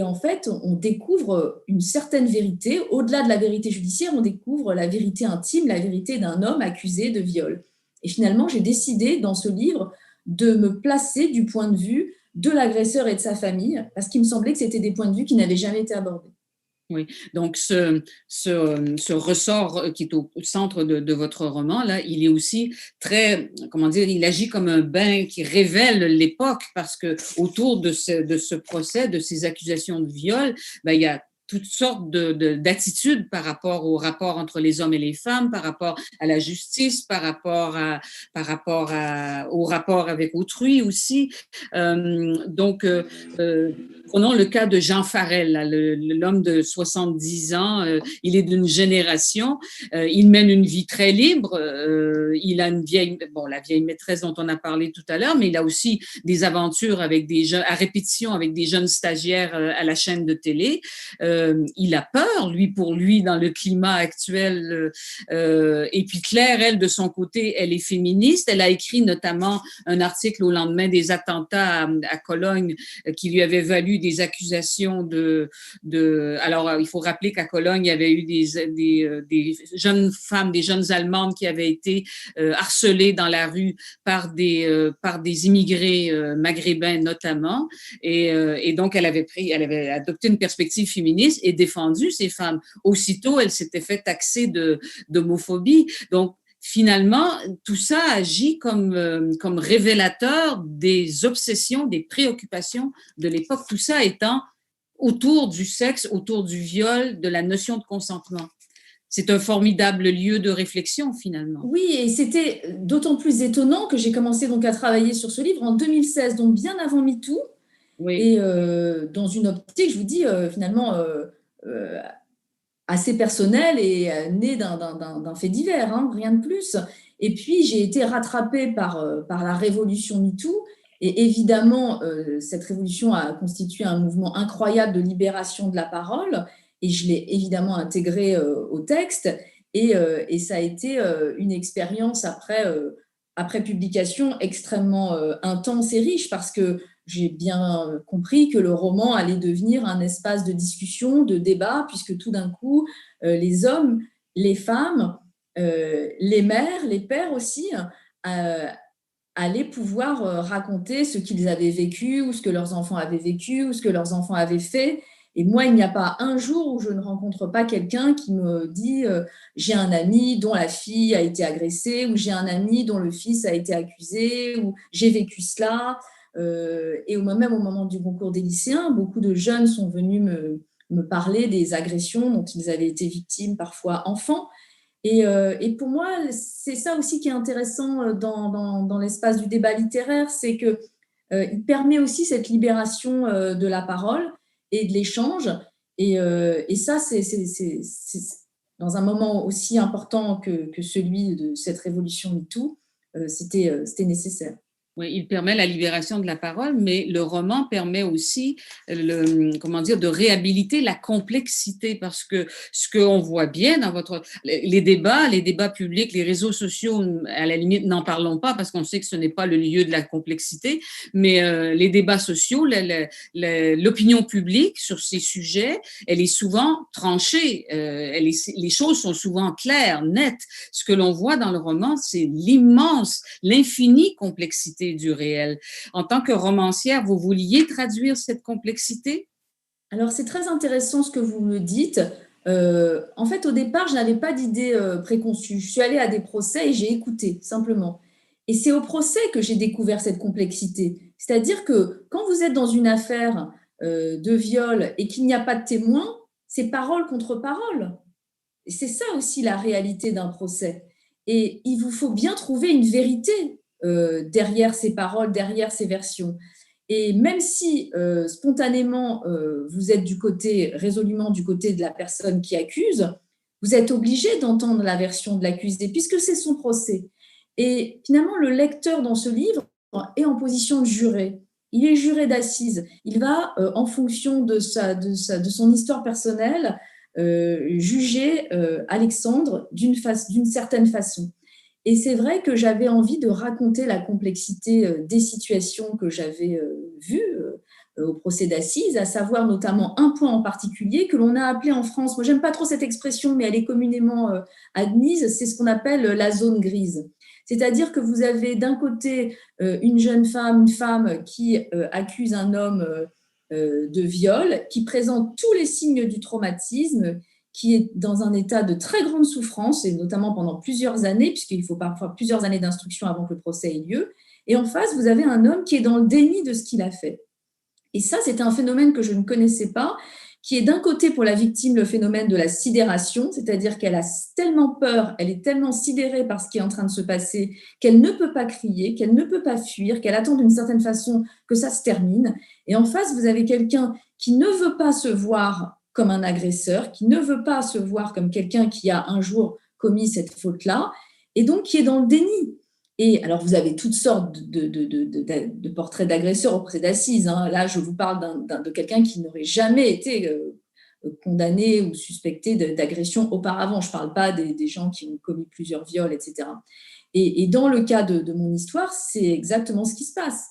en fait, on découvre une certaine vérité. Au-delà de la vérité judiciaire, on découvre la vérité intime, la vérité d'un homme accusé de viol. Et finalement, j'ai décidé dans ce livre de me placer du point de vue de l'agresseur et de sa famille, parce qu'il me semblait que c'était des points de vue qui n'avaient jamais été abordés. Oui, donc ce ressort qui est au centre de votre roman, là, il est aussi très, comment dire, il agit comme un bain qui révèle l'époque, parce que autour de ce procès, de ces accusations de viol, ben, il y a toutes sortes d'attitudes par rapport au rapport entre les hommes et les femmes, par rapport à la justice, par rapport au rapport avec autrui aussi. Prenons le cas de Jean Farel, l'homme de 70 ans. Il est d'une génération. Il mène une vie très libre. Il a la vieille maîtresse dont on a parlé tout à l'heure, mais il a aussi des aventures avec à répétition avec des jeunes stagiaires à la chaîne de télé. il a peur, pour lui, dans le climat actuel. Et puis Claire, elle, de son côté, elle est féministe. Elle a écrit notamment un article au lendemain des attentats à Cologne qui lui avait valu des accusations Alors, il faut rappeler qu'à Cologne, il y avait eu des jeunes femmes, des jeunes Allemandes qui avaient été harcelées dans la rue par des immigrés maghrébins notamment. Et donc, elle avait adopté une perspective féministe et défendu ces femmes. Aussitôt, elle s'était fait taxer d'homophobie. Donc, finalement, tout ça agit comme révélateur des obsessions, des préoccupations de l'époque. Tout ça étant autour du sexe, autour du viol, de la notion de consentement. C'est un formidable lieu de réflexion, finalement. Oui, et c'était d'autant plus étonnant que j'ai commencé donc à travailler sur ce livre en 2016, donc bien avant MeToo. Oui. Et dans une optique, je vous dis, finalement, assez personnelle et née d'un fait divers, hein, rien de plus. Et puis, j'ai été rattrapée par la révolution MeToo. Et évidemment, cette révolution a constitué un mouvement incroyable de libération de la parole. Et je l'ai évidemment intégré au texte. Et ça a été une expérience après publication extrêmement intense et riche parce que j'ai bien compris que le roman allait devenir un espace de discussion, de débat, puisque tout d'un coup, les hommes, les femmes, les mères, les pères aussi, allaient pouvoir raconter ce qu'ils avaient vécu ou ce que leurs enfants avaient vécu ou ce que leurs enfants avaient fait. Et moi, il n'y a pas un jour où je ne rencontre pas quelqu'un qui me dit j'ai un ami dont la fille a été agressée ou j'ai un ami dont le fils a été accusé ou j'ai vécu cela. Et même au moment du concours des lycéens, beaucoup de jeunes sont venus me parler des agressions dont ils avaient été victimes, parfois enfants. Et pour moi, c'est ça aussi qui est intéressant dans l'espace du débat littéraire, c'est qu'il permet aussi cette libération de la parole et de l'échange. Et ça, c'est dans un moment aussi important que celui de cette révolution MeToo, c'était nécessaire. Oui, il permet la libération de la parole, mais le roman permet aussi de réhabiliter la complexité parce que ce qu'on voit bien dans les débats publics, les réseaux sociaux, à la limite, n'en parlons pas parce qu'on sait que ce n'est pas le lieu de la complexité, mais les débats sociaux, l'opinion publique sur ces sujets, elle est souvent tranchée, les choses sont souvent claires, nettes. Ce que l'on voit dans le roman, c'est l'infinie complexité du réel. En tant que romancière, vous vouliez traduire cette complexité? Alors, c'est très intéressant ce que vous me dites. En fait, au départ, je n'avais pas d'idée préconçue. Je suis allée à des procès et j'ai écouté, simplement. Et c'est au procès que j'ai découvert cette complexité. C'est-à-dire que quand vous êtes dans une affaire de viol et qu'il n'y a pas de témoin, c'est parole contre parole. Et c'est ça aussi la réalité d'un procès. Et il vous faut bien trouver une vérité derrière ces paroles, derrière ces versions. Et même si spontanément vous êtes résolument du côté de la personne qui accuse, vous êtes obligé d'entendre la version de l'accusé puisque c'est son procès. Et finalement, le lecteur dans ce livre est en position de juré. Il est juré d'assises. Il va, en fonction de son histoire personnelle, juger Alexandre d'une certaine façon. Et c'est vrai que j'avais envie de raconter la complexité des situations que j'avais vues au procès d'assises, à savoir notamment un point en particulier que l'on a appelé en France, moi j'aime pas trop cette expression, mais elle est communément admise, c'est ce qu'on appelle la zone grise. C'est-à-dire que vous avez d'un côté une femme qui accuse un homme de viol, qui présente tous les signes du traumatisme, qui est dans un état de très grande souffrance, et notamment pendant plusieurs années, puisqu'il faut parfois plusieurs années d'instruction avant que le procès ait lieu. Et en face, vous avez un homme qui est dans le déni de ce qu'il a fait. Et ça, c'était un phénomène que je ne connaissais pas, qui est d'un côté pour la victime le phénomène de la sidération, c'est-à-dire qu'elle a tellement peur, elle est tellement sidérée par ce qui est en train de se passer, qu'elle ne peut pas crier, qu'elle ne peut pas fuir, qu'elle attend d'une certaine façon que ça se termine. Et en face, vous avez quelqu'un qui ne veut pas se voir comme un agresseur, qui ne veut pas se voir comme quelqu'un qui a un jour commis cette faute-là, et donc qui est dans le déni. Et alors, vous avez toutes sortes de portraits d'agresseurs au procès d'assises. Hein. Là, je vous parle de quelqu'un qui n'aurait jamais été condamnés ou suspectés d'agression auparavant. Je ne parle pas des gens qui ont commis plusieurs viols, etc. Et dans le cas de mon histoire, c'est exactement ce qui se passe.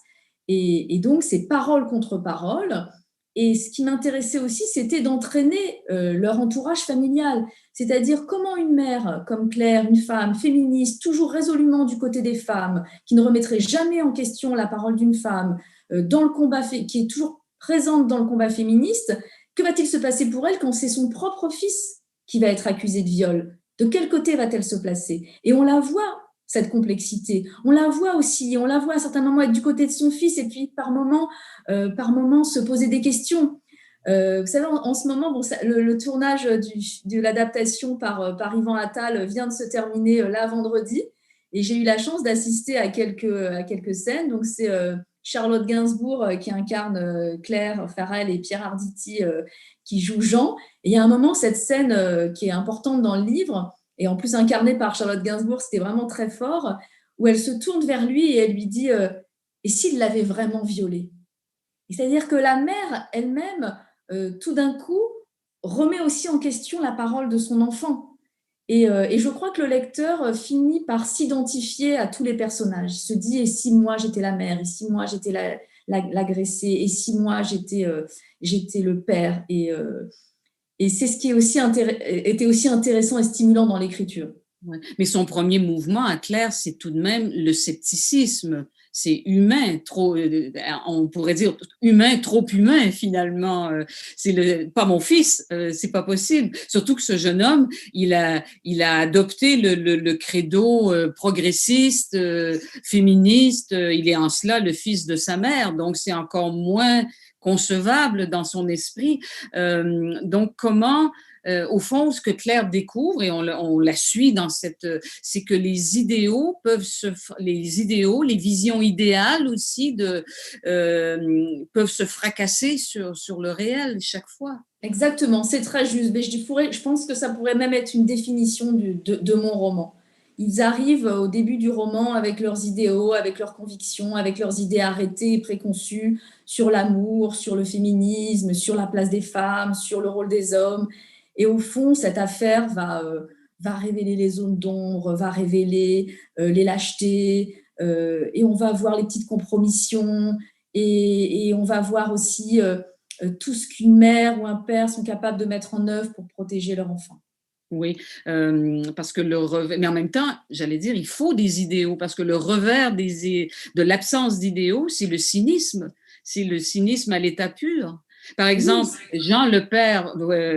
Et donc, c'est parole contre parole. Et ce qui m'intéressait aussi, c'était d'entraîner leur entourage familial. C'est-à-dire comment une mère comme Claire, une femme féministe, toujours résolument du côté des femmes, qui ne remettrait jamais en question la parole d'une femme, dans le combat, qui est toujours présente dans le combat féministe, que va-t-il se passer pour elle quand c'est son propre fils qui va être accusé de viol? De quel côté va-t-elle se placer? Et on la voit, cette complexité. On la voit aussi, on la voit à certains moments être du côté de son fils et puis par moments se poser des questions. Vous savez, en ce moment, bon, le tournage de l'adaptation par Yvan Attal vient de se terminer là vendredi et j'ai eu la chance d'assister à quelques scènes. Donc, c'est Charlotte Gainsbourg qui incarne Claire Farrell et Pierre Arditi qui joue Jean. Et il y a un moment, cette scène qui est importante dans le livre, et en plus incarnée par Charlotte Gainsbourg, c'était vraiment très fort, où elle se tourne vers lui et elle lui dit et s'il l'avait vraiment violée? C'est-à-dire que la mère elle-même, tout d'un coup, remet aussi en question la parole de son enfant. Et je crois que le lecteur finit par s'identifier à tous les personnages. Il se dit, et si moi j'étais la mère, et si moi j'étais l'agressée, et si moi j'étais le père. Et c'est ce qui était aussi intéressant et stimulant dans l'écriture. Ouais. Mais son premier mouvement à Claire, c'est tout de même le scepticisme. C'est humain, on pourrait dire humain, trop humain finalement. C'est pas mon fils, c'est pas possible. Surtout que ce jeune homme, il a adopté le credo progressiste, féministe. Il est en cela le fils de sa mère, donc c'est encore moins concevable dans son esprit. Donc comment au fond, ce que Claire découvre, et on la suit dans c'est que les idéaux, les visions idéales aussi peuvent se fracasser sur le réel chaque fois. Exactement, c'est très juste. Mais je pense que ça pourrait même être une définition de mon roman. Ils arrivent au début du roman avec leurs idéaux, avec leurs convictions, avec leurs idées arrêtées et préconçues sur l'amour, sur le féminisme, sur la place des femmes, sur le rôle des hommes. Et au fond, cette affaire va révéler les zones d'ombre, va révéler les lâchetés, et on va voir les petites compromissions, et on va voir aussi tout ce qu'une mère ou un père sont capables de mettre en œuvre pour protéger leur enfant. Oui, parce que mais en même temps, j'allais dire, il faut des idéaux, parce que le revers de l'absence d'idéaux, c'est le cynisme à l'état pur. Par exemple, Jean le père,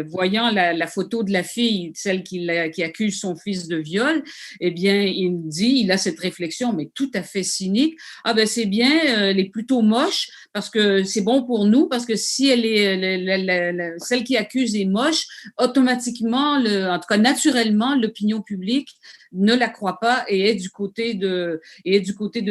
voyant la photo de la fille, celle qui accuse son fils de viol, eh bien, il a cette réflexion, mais tout à fait cynique. Ah ben c'est bien, elle est plutôt moche parce que c'est bon pour nous, parce que si elle est celle qui accuse est moche, automatiquement, en tout cas naturellement, l'opinion publique ne la croit pas et est du côté de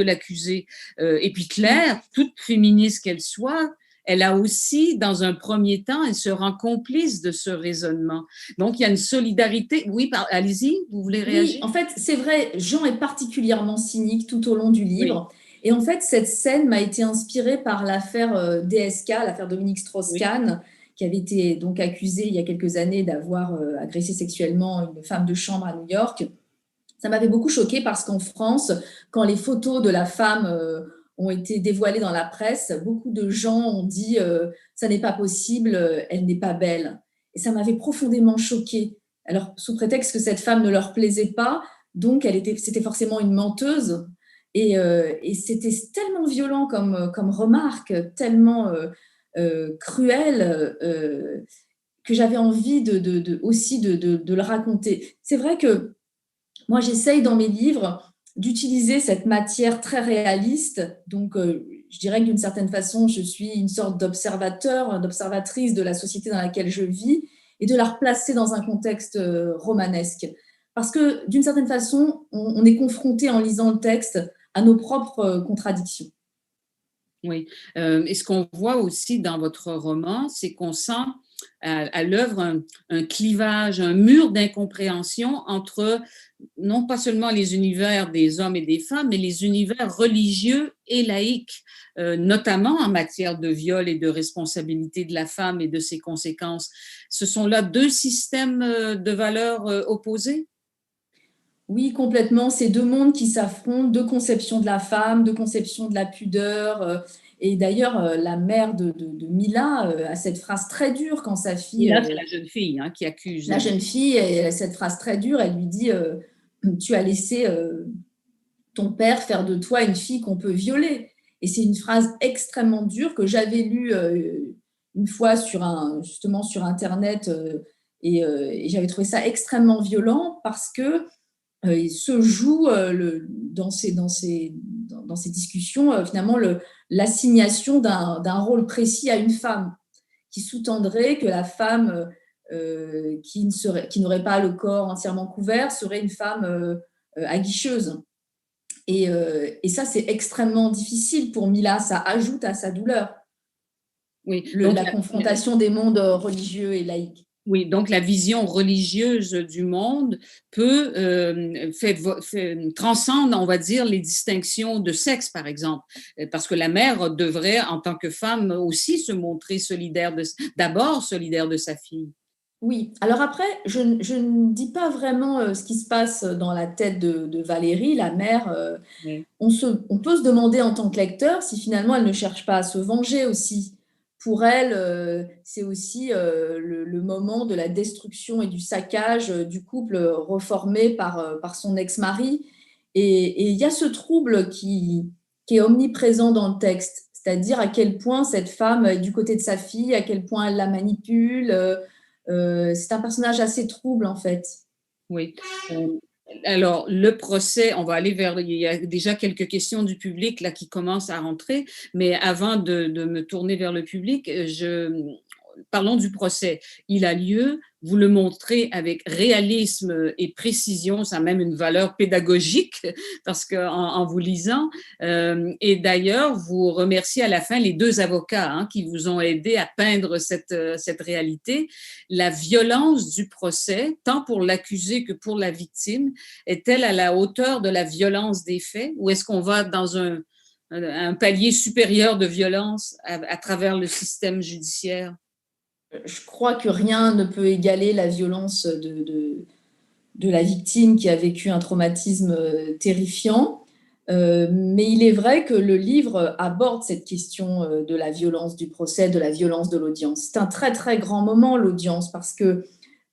l'accusé. Et puis Claire, toute féministe qu'elle soit, elle a aussi, dans un premier temps, elle se rend complice de ce raisonnement. Donc, il y a une solidarité. Oui, allez-y, vous voulez réagir? Oui, en fait, c'est vrai, Jean est particulièrement cynique tout au long du livre. Oui. Et en fait, cette scène m'a été inspirée par l'affaire DSK, l'affaire Dominique Strauss-Kahn, qui avait été donc accusée il y a quelques années d'avoir agressé sexuellement une femme de chambre à New York. Ça m'avait beaucoup choquée parce qu'en France, quand les photos de la femme ont été dévoilées dans la presse, beaucoup de gens ont dit ça n'est pas possible, elle n'est pas belle. Et ça m'avait profondément choquée. Alors, sous prétexte que cette femme ne leur plaisait pas, donc c'était forcément une menteuse. Et c'était tellement violent comme remarque, tellement cruel, que j'avais envie aussi de le raconter. C'est vrai que moi, j'essaye dans mes livres d'utiliser cette matière très réaliste. Donc, je dirais que d'une certaine façon, je suis une sorte d'observatrice de la société dans laquelle je vis et de la replacer dans un contexte romanesque. Parce que d'une certaine façon, on est confronté en lisant le texte à nos propres contradictions. Oui. Et ce qu'on voit aussi dans votre roman, c'est qu'on sent à l'œuvre un clivage, un mur d'incompréhension entre non pas seulement les univers des hommes et des femmes, mais les univers religieux et laïques, notamment en matière de viol et de responsabilité de la femme et de ses conséquences. Ce sont là deux systèmes de valeurs opposés? Oui, complètement. C'est deux mondes qui s'affrontent, deux conceptions de la femme, deux conceptions de la pudeur. Et d'ailleurs, la mère de Mila a cette phrase très dure quand sa fille… Là, c'est la jeune fille qui accuse. La jeune fille, elle a cette phrase très dure, elle lui dit tu as laissé ton père faire de toi une fille qu'on peut violer. Et c'est une phrase extrêmement dure que j'avais lue une fois justement sur Internet et j'avais trouvé ça extrêmement violent parce que il se joue dans ces discussions finalement l'assignation d'un rôle précis à une femme qui sous-tendrait que la femme qui n'aurait pas le corps entièrement couvert serait une femme aguicheuse. Et ça, c'est extrêmement difficile pour Mila, ça ajoute à sa douleur. Oui, la confrontation des mondes religieux et laïques. Oui, donc la vision religieuse du monde peut transcende, on va dire, les distinctions de sexe, par exemple, parce que la mère devrait, en tant que femme, aussi se montrer d'abord solidaire de sa fille. Oui, alors après, je ne dis pas vraiment ce qui se passe dans la tête de Valérie, la mère. Oui. On peut se demander en tant que lecteur si finalement elle ne cherche pas à se venger aussi. Pour elle, c'est aussi le moment de la destruction et du saccage du couple reformé par son ex-mari. Et il y a ce trouble qui est omniprésent dans le texte, c'est-à-dire à quel point cette femme est du côté de sa fille, à quel point elle la manipule. C'est un personnage assez trouble, en fait. Oui. Alors, le procès, on va aller il y a déjà quelques questions du public là qui commencent à rentrer, mais avant de me tourner vers le public, parlons du procès. Il a lieu, vous le montrez avec réalisme et précision, ça a même une valeur pédagogique parce qu'en vous lisant, et d'ailleurs, vous remerciez à la fin les deux avocats qui vous ont aidé à peindre cette réalité. La violence du procès, tant pour l'accusé que pour la victime, est-elle à la hauteur de la violence des faits ou est-ce qu'on va dans un palier supérieur de violence à travers le système judiciaire? Je crois que rien ne peut égaler la violence de la victime qui a vécu un traumatisme terrifiant. Mais il est vrai que le livre aborde cette question de la violence du procès, de la violence de l'audience. C'est un très, très grand moment, l'audience, parce que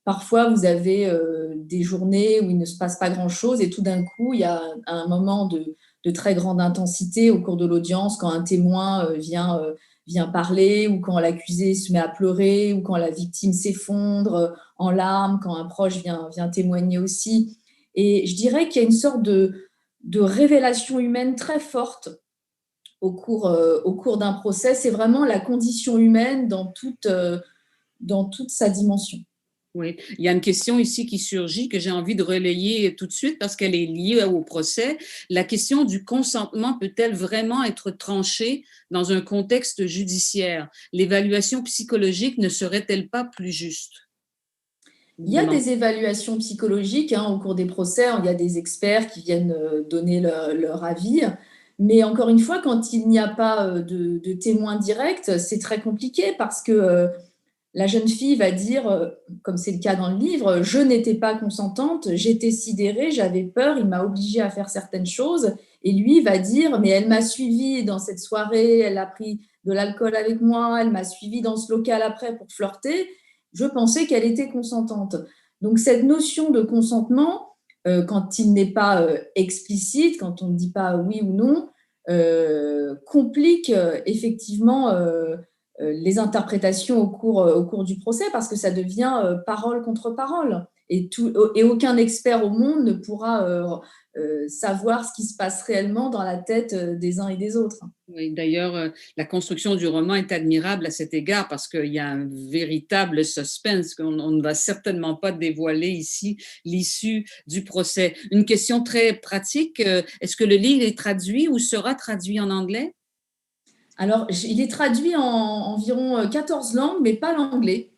parfois, vous avez des journées où il ne se passe pas grand-chose et tout d'un coup, il y a un moment de très grande intensité au cours de l'audience quand un témoin vient parler ou quand l'accusé se met à pleurer ou quand la victime s'effondre en larmes, quand un proche vient témoigner aussi. Et je dirais qu'il y a une sorte de révélation humaine très forte au cours d'un procès. C'est vraiment la condition humaine dans toute sa dimension. Oui, il y a une question ici qui surgit que j'ai envie de relayer tout de suite parce qu'elle est liée au procès. La question du consentement peut-elle vraiment être tranchée dans un contexte judiciaire? L'évaluation psychologique ne serait-elle pas plus juste? Il y a des évaluations psychologiques au cours des procès. Il y a des experts qui viennent donner leur avis. Mais encore une fois, quand il n'y a pas de témoin direct, c'est très compliqué parce que la jeune fille va dire, comme c'est le cas dans le livre, je n'étais pas consentante, j'étais sidérée, j'avais peur, il m'a obligée à faire certaines choses. Et lui va dire, mais elle m'a suivie dans cette soirée, elle a pris de l'alcool avec moi, elle m'a suivie dans ce local après pour flirter. Je pensais qu'elle était consentante. Donc cette notion de consentement, quand il n'est pas explicite, quand on ne dit pas oui ou non, complique effectivement les interprétations au cours du procès parce que ça devient parole contre parole. Et aucun expert au monde ne pourra savoir ce qui se passe réellement dans la tête des uns et des autres. Oui, d'ailleurs, la construction du roman est admirable à cet égard parce qu'il y a un véritable suspense qu'on ne va certainement pas dévoiler ici, l'issue du procès. Une question très pratique, est-ce que le livre est traduit ou sera traduit en anglais? Alors, il est traduit en environ 14 langues, mais pas l'anglais.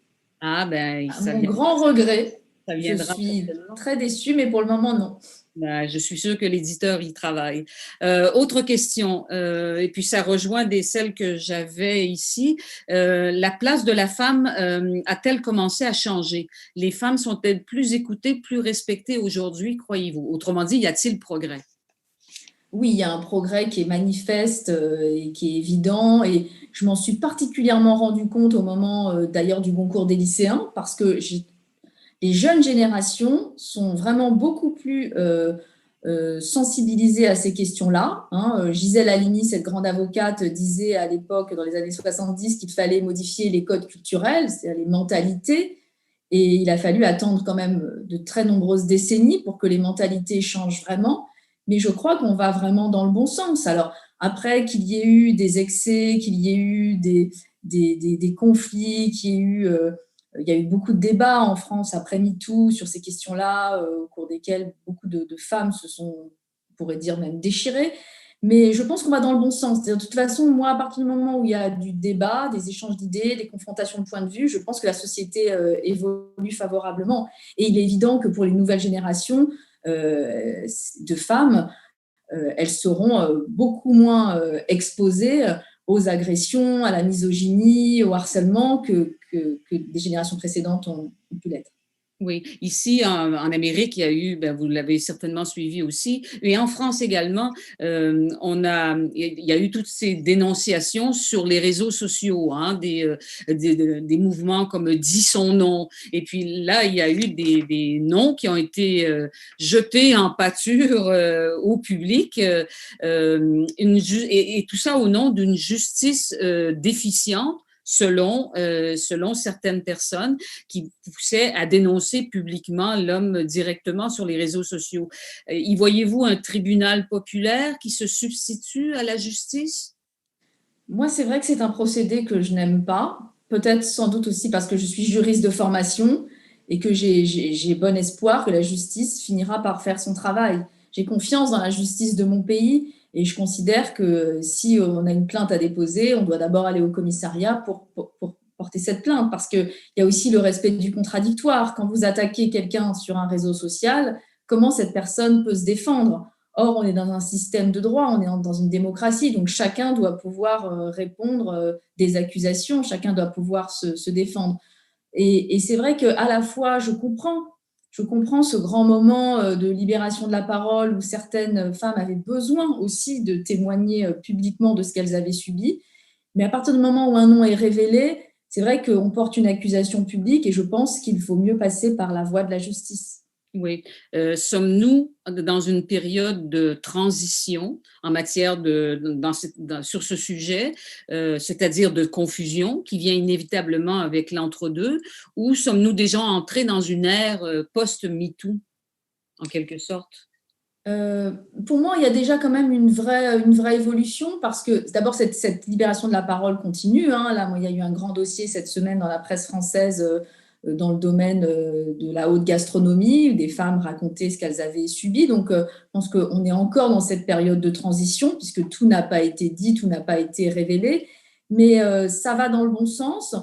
Ah, ben, À mon grand regret, ça je viendra suis certainement. très déçue, mais pour le moment, non. Ben, je suis sûre que l'éditeur y travaille. Autre question, et puis ça rejoint celles que j'avais ici. La place de la femme a-t-elle commencé à changer? Les femmes sont-elles plus écoutées, plus respectées aujourd'hui, croyez-vous? Autrement dit, y a-t-il progrès? Oui, il y a un progrès qui est manifeste et qui est évident. Et je m'en suis particulièrement rendu compte au moment d'ailleurs du concours des lycéens, parce que les jeunes générations sont vraiment beaucoup plus sensibilisées à ces questions-là. Hein. Gisèle Halimi, cette grande avocate, disait à l'époque, dans les années 70, qu'il fallait modifier les codes culturels, c'est-à-dire les mentalités. Et il a fallu attendre quand même de très nombreuses décennies pour que les mentalités changent vraiment. Mais je crois qu'on va vraiment dans le bon sens. Alors, après qu'il y ait eu des excès, qu'il y ait eu des conflits, il y a eu beaucoup de débats en France après MeToo sur ces questions-là, au cours desquels beaucoup de femmes se sont, on pourrait dire, même déchirées. Mais je pense qu'on va dans le bon sens. De toute façon, moi, à partir du moment où il y a du débat, des échanges d'idées, des confrontations de points de vue, je pense que la société évolue favorablement. Et il est évident que pour les nouvelles générations de femmes, elles seront beaucoup moins exposées aux agressions, à la misogynie, au harcèlement que des générations précédentes ont pu l'être. Oui, ici en Amérique, il y a eu, ben, vous l'avez certainement suivi aussi, et en France également, il y a eu toutes ces dénonciations sur les réseaux sociaux, hein, des mouvements comme Dis son nom. Et puis là, il y a eu des noms qui ont été jetés en pâture au public, et tout ça au nom d'une justice déficiente selon certaines personnes qui poussait à dénoncer publiquement l'homme directement sur les réseaux sociaux. Y voyez-vous un tribunal populaire qui se substitue à la justice? Moi, c'est vrai que c'est un procédé que je n'aime pas. Peut-être sans doute aussi parce que je suis juriste de formation et que j'ai bon espoir que la justice finira par faire son travail. J'ai confiance dans la justice de mon pays et je considère que si on a une plainte à déposer, on doit d'abord aller au commissariat pour porter cette plainte, parce qu'il y a aussi le respect du contradictoire. Quand vous attaquez quelqu'un sur un réseau social, comment cette personne peut se défendre? Or, on est dans un système de droit, on est dans une démocratie, donc chacun doit pouvoir répondre des accusations, chacun doit pouvoir se défendre. Et c'est vrai qu'à la fois, je comprends ce grand moment de libération de la parole où certaines femmes avaient besoin aussi de témoigner publiquement de ce qu'elles avaient subi. Mais à partir du moment où un nom est révélé, c'est vrai qu'on porte une accusation publique et je pense qu'il faut mieux passer par la voie de la justice. Oui. Sommes-nous dans une période de transition en matière sur ce sujet, c'est-à-dire de confusion qui vient inévitablement avec l'entre-deux, ou sommes-nous déjà entrés dans une ère post-MeToo, en quelque sorte? Pour moi, il y a déjà quand même une vraie évolution, parce que d'abord, cette libération de la parole continue. Hein. Là, moi, il y a eu un grand dossier cette semaine dans la presse française dans le domaine de la haute gastronomie, où des femmes racontaient ce qu'elles avaient subi. Donc, je pense qu'on est encore dans cette période de transition, puisque tout n'a pas été dit, tout n'a pas été révélé. Mais ça va dans le bon sens.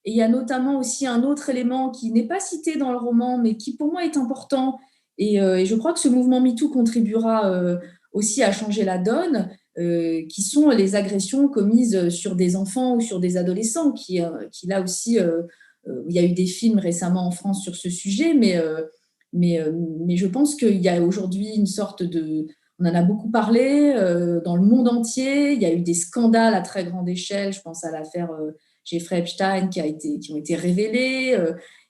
Et il y a notamment aussi un autre élément qui n'est pas cité dans le roman, mais qui pour moi est important. Et je crois que ce mouvement MeToo contribuera aussi à changer la donne, qui sont les agressions commises sur des enfants ou sur des adolescents, qui là aussi, il y a eu des films récemment en France sur ce sujet, mais je pense qu'il y a aujourd'hui une sorte de... On en a beaucoup parlé dans le monde entier, il y a eu des scandales à très grande échelle, je pense à l'affaire Jeffrey Epstein qui ont été révélés.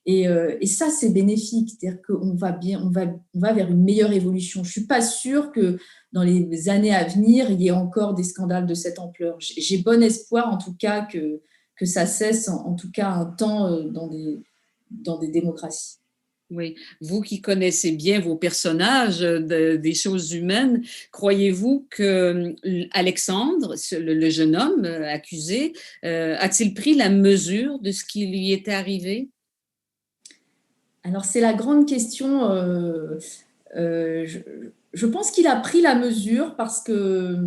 Et ça, c'est bénéfique, c'est-à-dire qu'on va bien, on va vers une meilleure évolution. Je ne suis pas sûre que dans les années à venir, il y ait encore des scandales de cette ampleur. J'ai bon espoir, en tout cas, que ça cesse, en tout cas, un temps dans des démocraties. Oui, vous qui connaissez bien vos personnages des choses humaines, croyez-vous que Alexandre, le jeune homme accusé, a-t-il pris la mesure de ce qui lui était arrivé? Alors, c'est la grande question. Je pense qu'il a pris la mesure parce que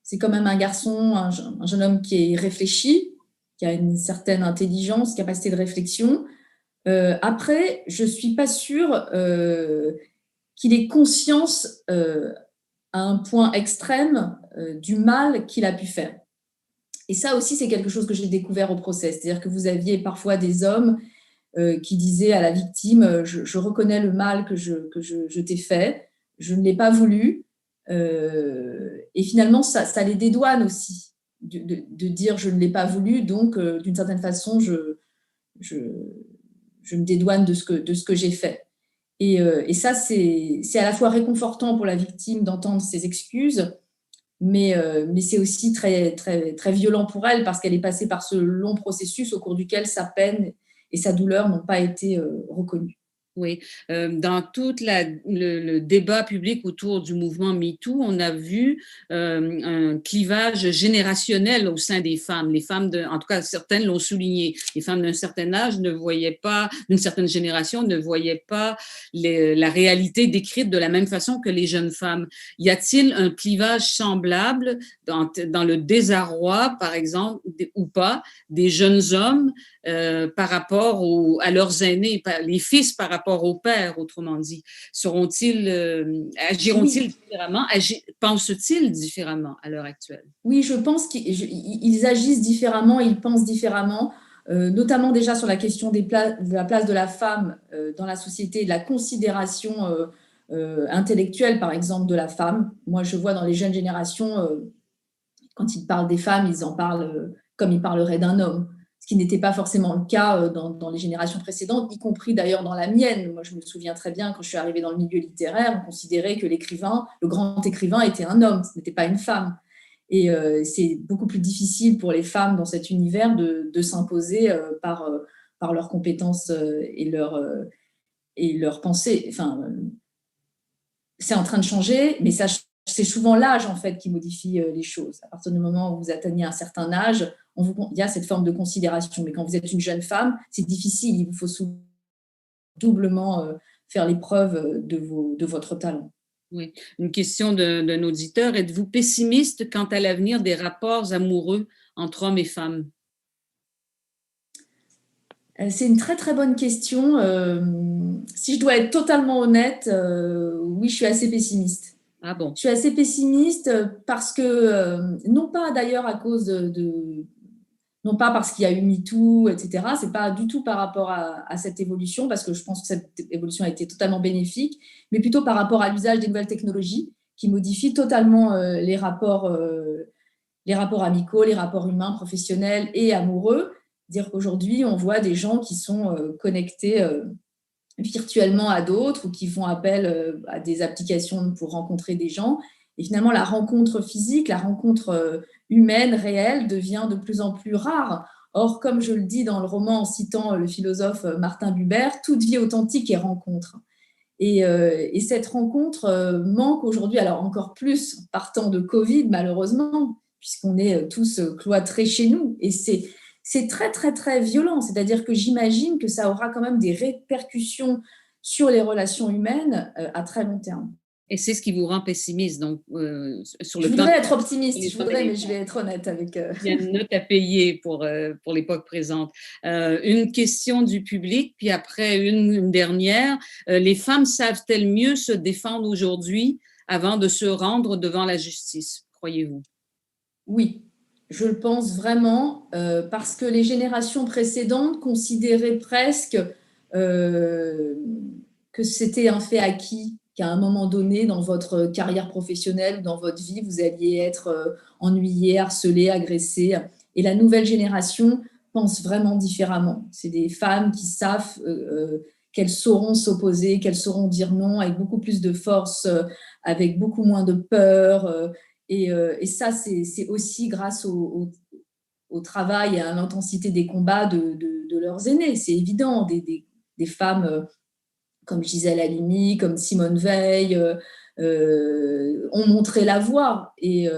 c'est quand même un garçon, un jeune homme qui est réfléchi, qui a une certaine intelligence, capacité de réflexion. Après, je ne suis pas sûre qu'il ait conscience à un point extrême du mal qu'il a pu faire. Et ça aussi, c'est quelque chose que j'ai découvert au procès. C'est-à-dire que vous aviez parfois des hommes qui disaient à la victime, je reconnais le mal que je t'ai fait, je ne l'ai pas voulu. Et finalement, ça les dédouane aussi de dire je ne l'ai pas voulu, donc d'une certaine façon, je me dédouane de ce que j'ai fait. Et ça, c'est à la fois réconfortant pour la victime d'entendre ses excuses, mais c'est aussi très, très, très violent pour elle parce qu'elle est passée par ce long processus au cours duquel sa peine et sa douleur n'ont pas été reconnues. Oui, dans tout le débat public autour du mouvement MeToo, on a vu un clivage générationnel au sein des femmes. Les femmes, en tout cas certaines l'ont souligné, les femmes d'un certain âge ne voyaient pas, d'une certaine génération, ne voyaient pas la réalité décrite de la même façon que les jeunes femmes. Y a-t-il un clivage semblable dans le désarroi, par exemple, ou pas, des jeunes hommes par rapport à leurs aînés, les fils par rapport aux pères, autrement dit? Agiront-ils différemment? Pensent-ils différemment à l'heure actuelle? Oui, je pense qu'ils agissent différemment, ils pensent différemment, notamment déjà sur la question de la place de la femme dans la société, de la considération intellectuelle, par exemple, de la femme. Moi, je vois dans les jeunes générations, quand ils parlent des femmes, ils en parlent comme ils parleraient d'un homme, ce qui n'était pas forcément le cas dans les générations précédentes, y compris d'ailleurs dans la mienne. Moi, je me souviens très bien, quand je suis arrivée dans le milieu littéraire, on considérait que l'écrivain, le grand écrivain, était un homme, ce n'était pas une femme. Et c'est beaucoup plus difficile pour les femmes dans cet univers de s'imposer par leurs compétences et leur pensée. Enfin, c'est en train de changer, mais c'est souvent l'âge en fait qui modifie les choses. À partir du moment où vous atteignez un certain âge, il y a cette forme de considération. Mais quand vous êtes une jeune femme, c'est difficile. Il vous faut doublement faire l'épreuve de votre talent. Oui. Une question d'un auditeur. Êtes-vous pessimiste quant à l'avenir des rapports amoureux entre hommes et femmes? C'est une très très bonne question. Si je dois être totalement honnête, oui, je suis assez pessimiste. Ah bon? Je suis assez pessimiste parce que, non pas d'ailleurs à cause non pas parce qu'il y a eu MeToo, etc. C'est pas du tout par rapport à cette évolution, parce que je pense que cette évolution a été totalement bénéfique, mais plutôt par rapport à l'usage des nouvelles technologies qui modifient totalement les rapports amicaux, les rapports humains, professionnels et amoureux. Dire qu'aujourd'hui, on voit des gens qui sont connectés virtuellement à d'autres ou qui font appel à des applications pour rencontrer des gens. Et finalement, la rencontre physique, la rencontre humaine, réelle, devient de plus en plus rare. Or, comme je le dis dans le roman en citant le philosophe Martin Buber, toute vie authentique est rencontre. Et cette rencontre manque aujourd'hui, alors encore plus partant de Covid, malheureusement, puisqu'on est tous cloîtrés chez nous. Et c'est très, très, très violent. C'est-à-dire que j'imagine que ça aura quand même des répercussions sur les relations humaines à très long terme. Et c'est ce qui vous rend pessimiste, donc, sur le Je plan... voudrais être optimiste, mais je vais être honnête avec... Il y a une note à payer pour l'époque présente. Une question du public, puis après une dernière. Les femmes savent-elles mieux se défendre aujourd'hui avant de se rendre devant la justice, croyez-vous? Oui, je le pense vraiment, parce que les générations précédentes considéraient presque que c'était un fait acquis, qu'à un moment donné, dans votre carrière professionnelle ou dans votre vie, vous alliez être ennuyé, harcelé, agressé. Et la nouvelle génération pense vraiment différemment. C'est des femmes qui savent qu'elles sauront s'opposer, qu'elles sauront dire non avec beaucoup plus de force, avec beaucoup moins de peur. Et ça, c'est aussi grâce au travail et à l'intensité des combats de leurs aînés. C'est évident, des femmes comme Gisèle Halimi, comme Simone Veil, ont montré la voie. Et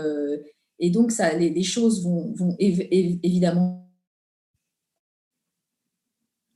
donc, ça, les choses vont évidemment.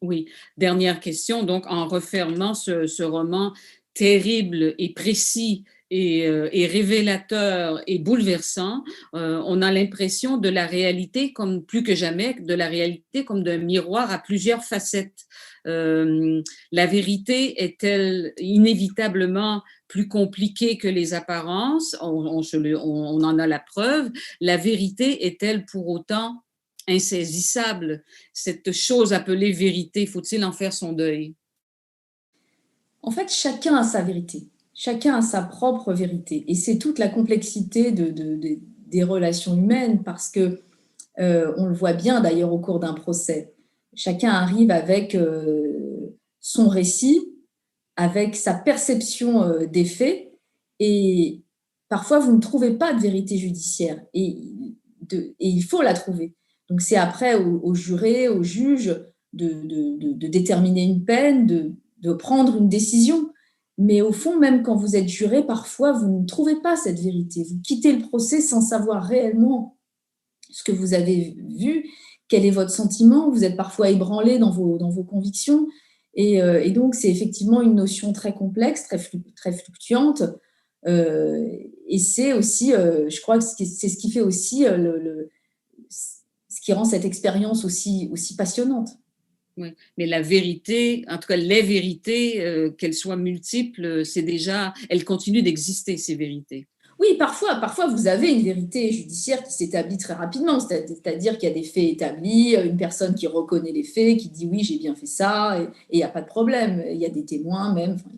Oui. Dernière question. Donc, en refermant ce roman terrible et précis et révélateur et bouleversant. On a l'impression de la réalité comme plus que jamais, de la réalité comme d'un miroir à plusieurs facettes. La vérité est-elle inévitablement plus compliquée que les apparences? On en a la preuve. La vérité est-elle pour autant insaisissable? Cette chose appelée vérité, faut-il en faire son deuil? En fait, chacun a sa vérité. Chacun a sa propre vérité. Et c'est toute la complexité des relations humaines parce que, on le voit bien d'ailleurs au cours d'un procès. Chacun arrive avec son récit, avec sa perception des faits et parfois vous ne trouvez pas de vérité judiciaire et il faut la trouver. Donc c'est après aux jurés, aux juges de déterminer une peine, de prendre une décision. Mais au fond, même quand vous êtes juré, parfois vous ne trouvez pas cette vérité. Vous quittez le procès sans savoir réellement ce que vous avez vu, quel est votre sentiment. Vous êtes parfois ébranlé dans vos convictions. Et donc, c'est effectivement une notion très complexe, très fluctuante. Et c'est aussi, je crois que c'est ce qui fait aussi ce qui rend cette expérience aussi passionnante. Oui, mais la vérité, en tout cas les vérités, qu'elles soient multiples, c'est déjà, elles continuent d'exister, ces vérités. Oui, parfois vous avez une vérité judiciaire qui s'établit très rapidement, c'est-à-dire qu'il y a des faits établis, une personne qui reconnaît les faits, qui dit oui, j'ai bien fait ça, et il n'y a pas de problème. Il y a des témoins même. Enfin,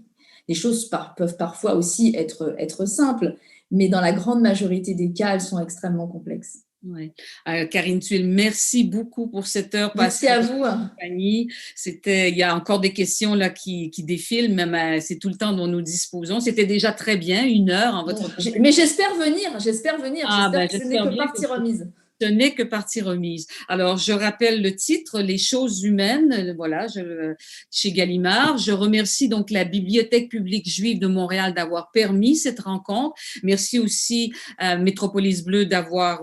les choses peuvent parfois aussi être simples, mais dans la grande majorité des cas, elles sont extrêmement complexes. Ouais. Karine Tuile, merci beaucoup pour cette heure passée. Merci à vous. Compagnie. Il y a encore des questions là qui défilent, mais c'est tout le temps dont nous disposons. C'était déjà très bien, 1 heure en votre compagnie. Mais j'espère venir. J'espère que ce n'est que partie remise. Ce n'est que partie remise. Alors, je rappelle le titre, Les choses humaines, voilà, chez Gallimard. Je remercie donc la Bibliothèque publique juive de Montréal d'avoir permis cette rencontre. Merci aussi à Métropolis Bleu d'avoir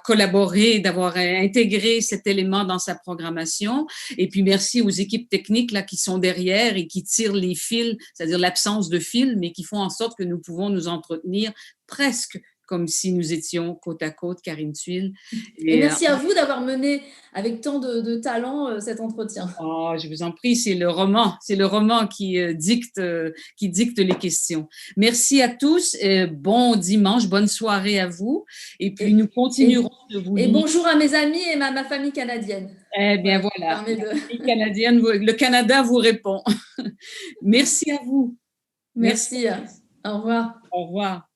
collaboré, d'avoir intégré cet élément dans sa programmation. Et puis, merci aux équipes techniques là qui sont derrière et qui tirent les fils, c'est-à-dire l'absence de fils, mais qui font en sorte que nous pouvons nous entretenir presque comme si nous étions côte à côte, Karine Tuile. Et merci à vous d'avoir mené avec tant de talent cet entretien. Oh, je vous en prie, c'est le roman qui dicte les questions. Merci à tous, bon dimanche, bonne soirée à vous, et puis nous continuerons de vous lire. Et bonjour à mes amis et ma famille canadienne. Eh bien voilà, la famille canadienne, le Canada vous répond. Merci à vous. Merci. Au revoir. Au revoir.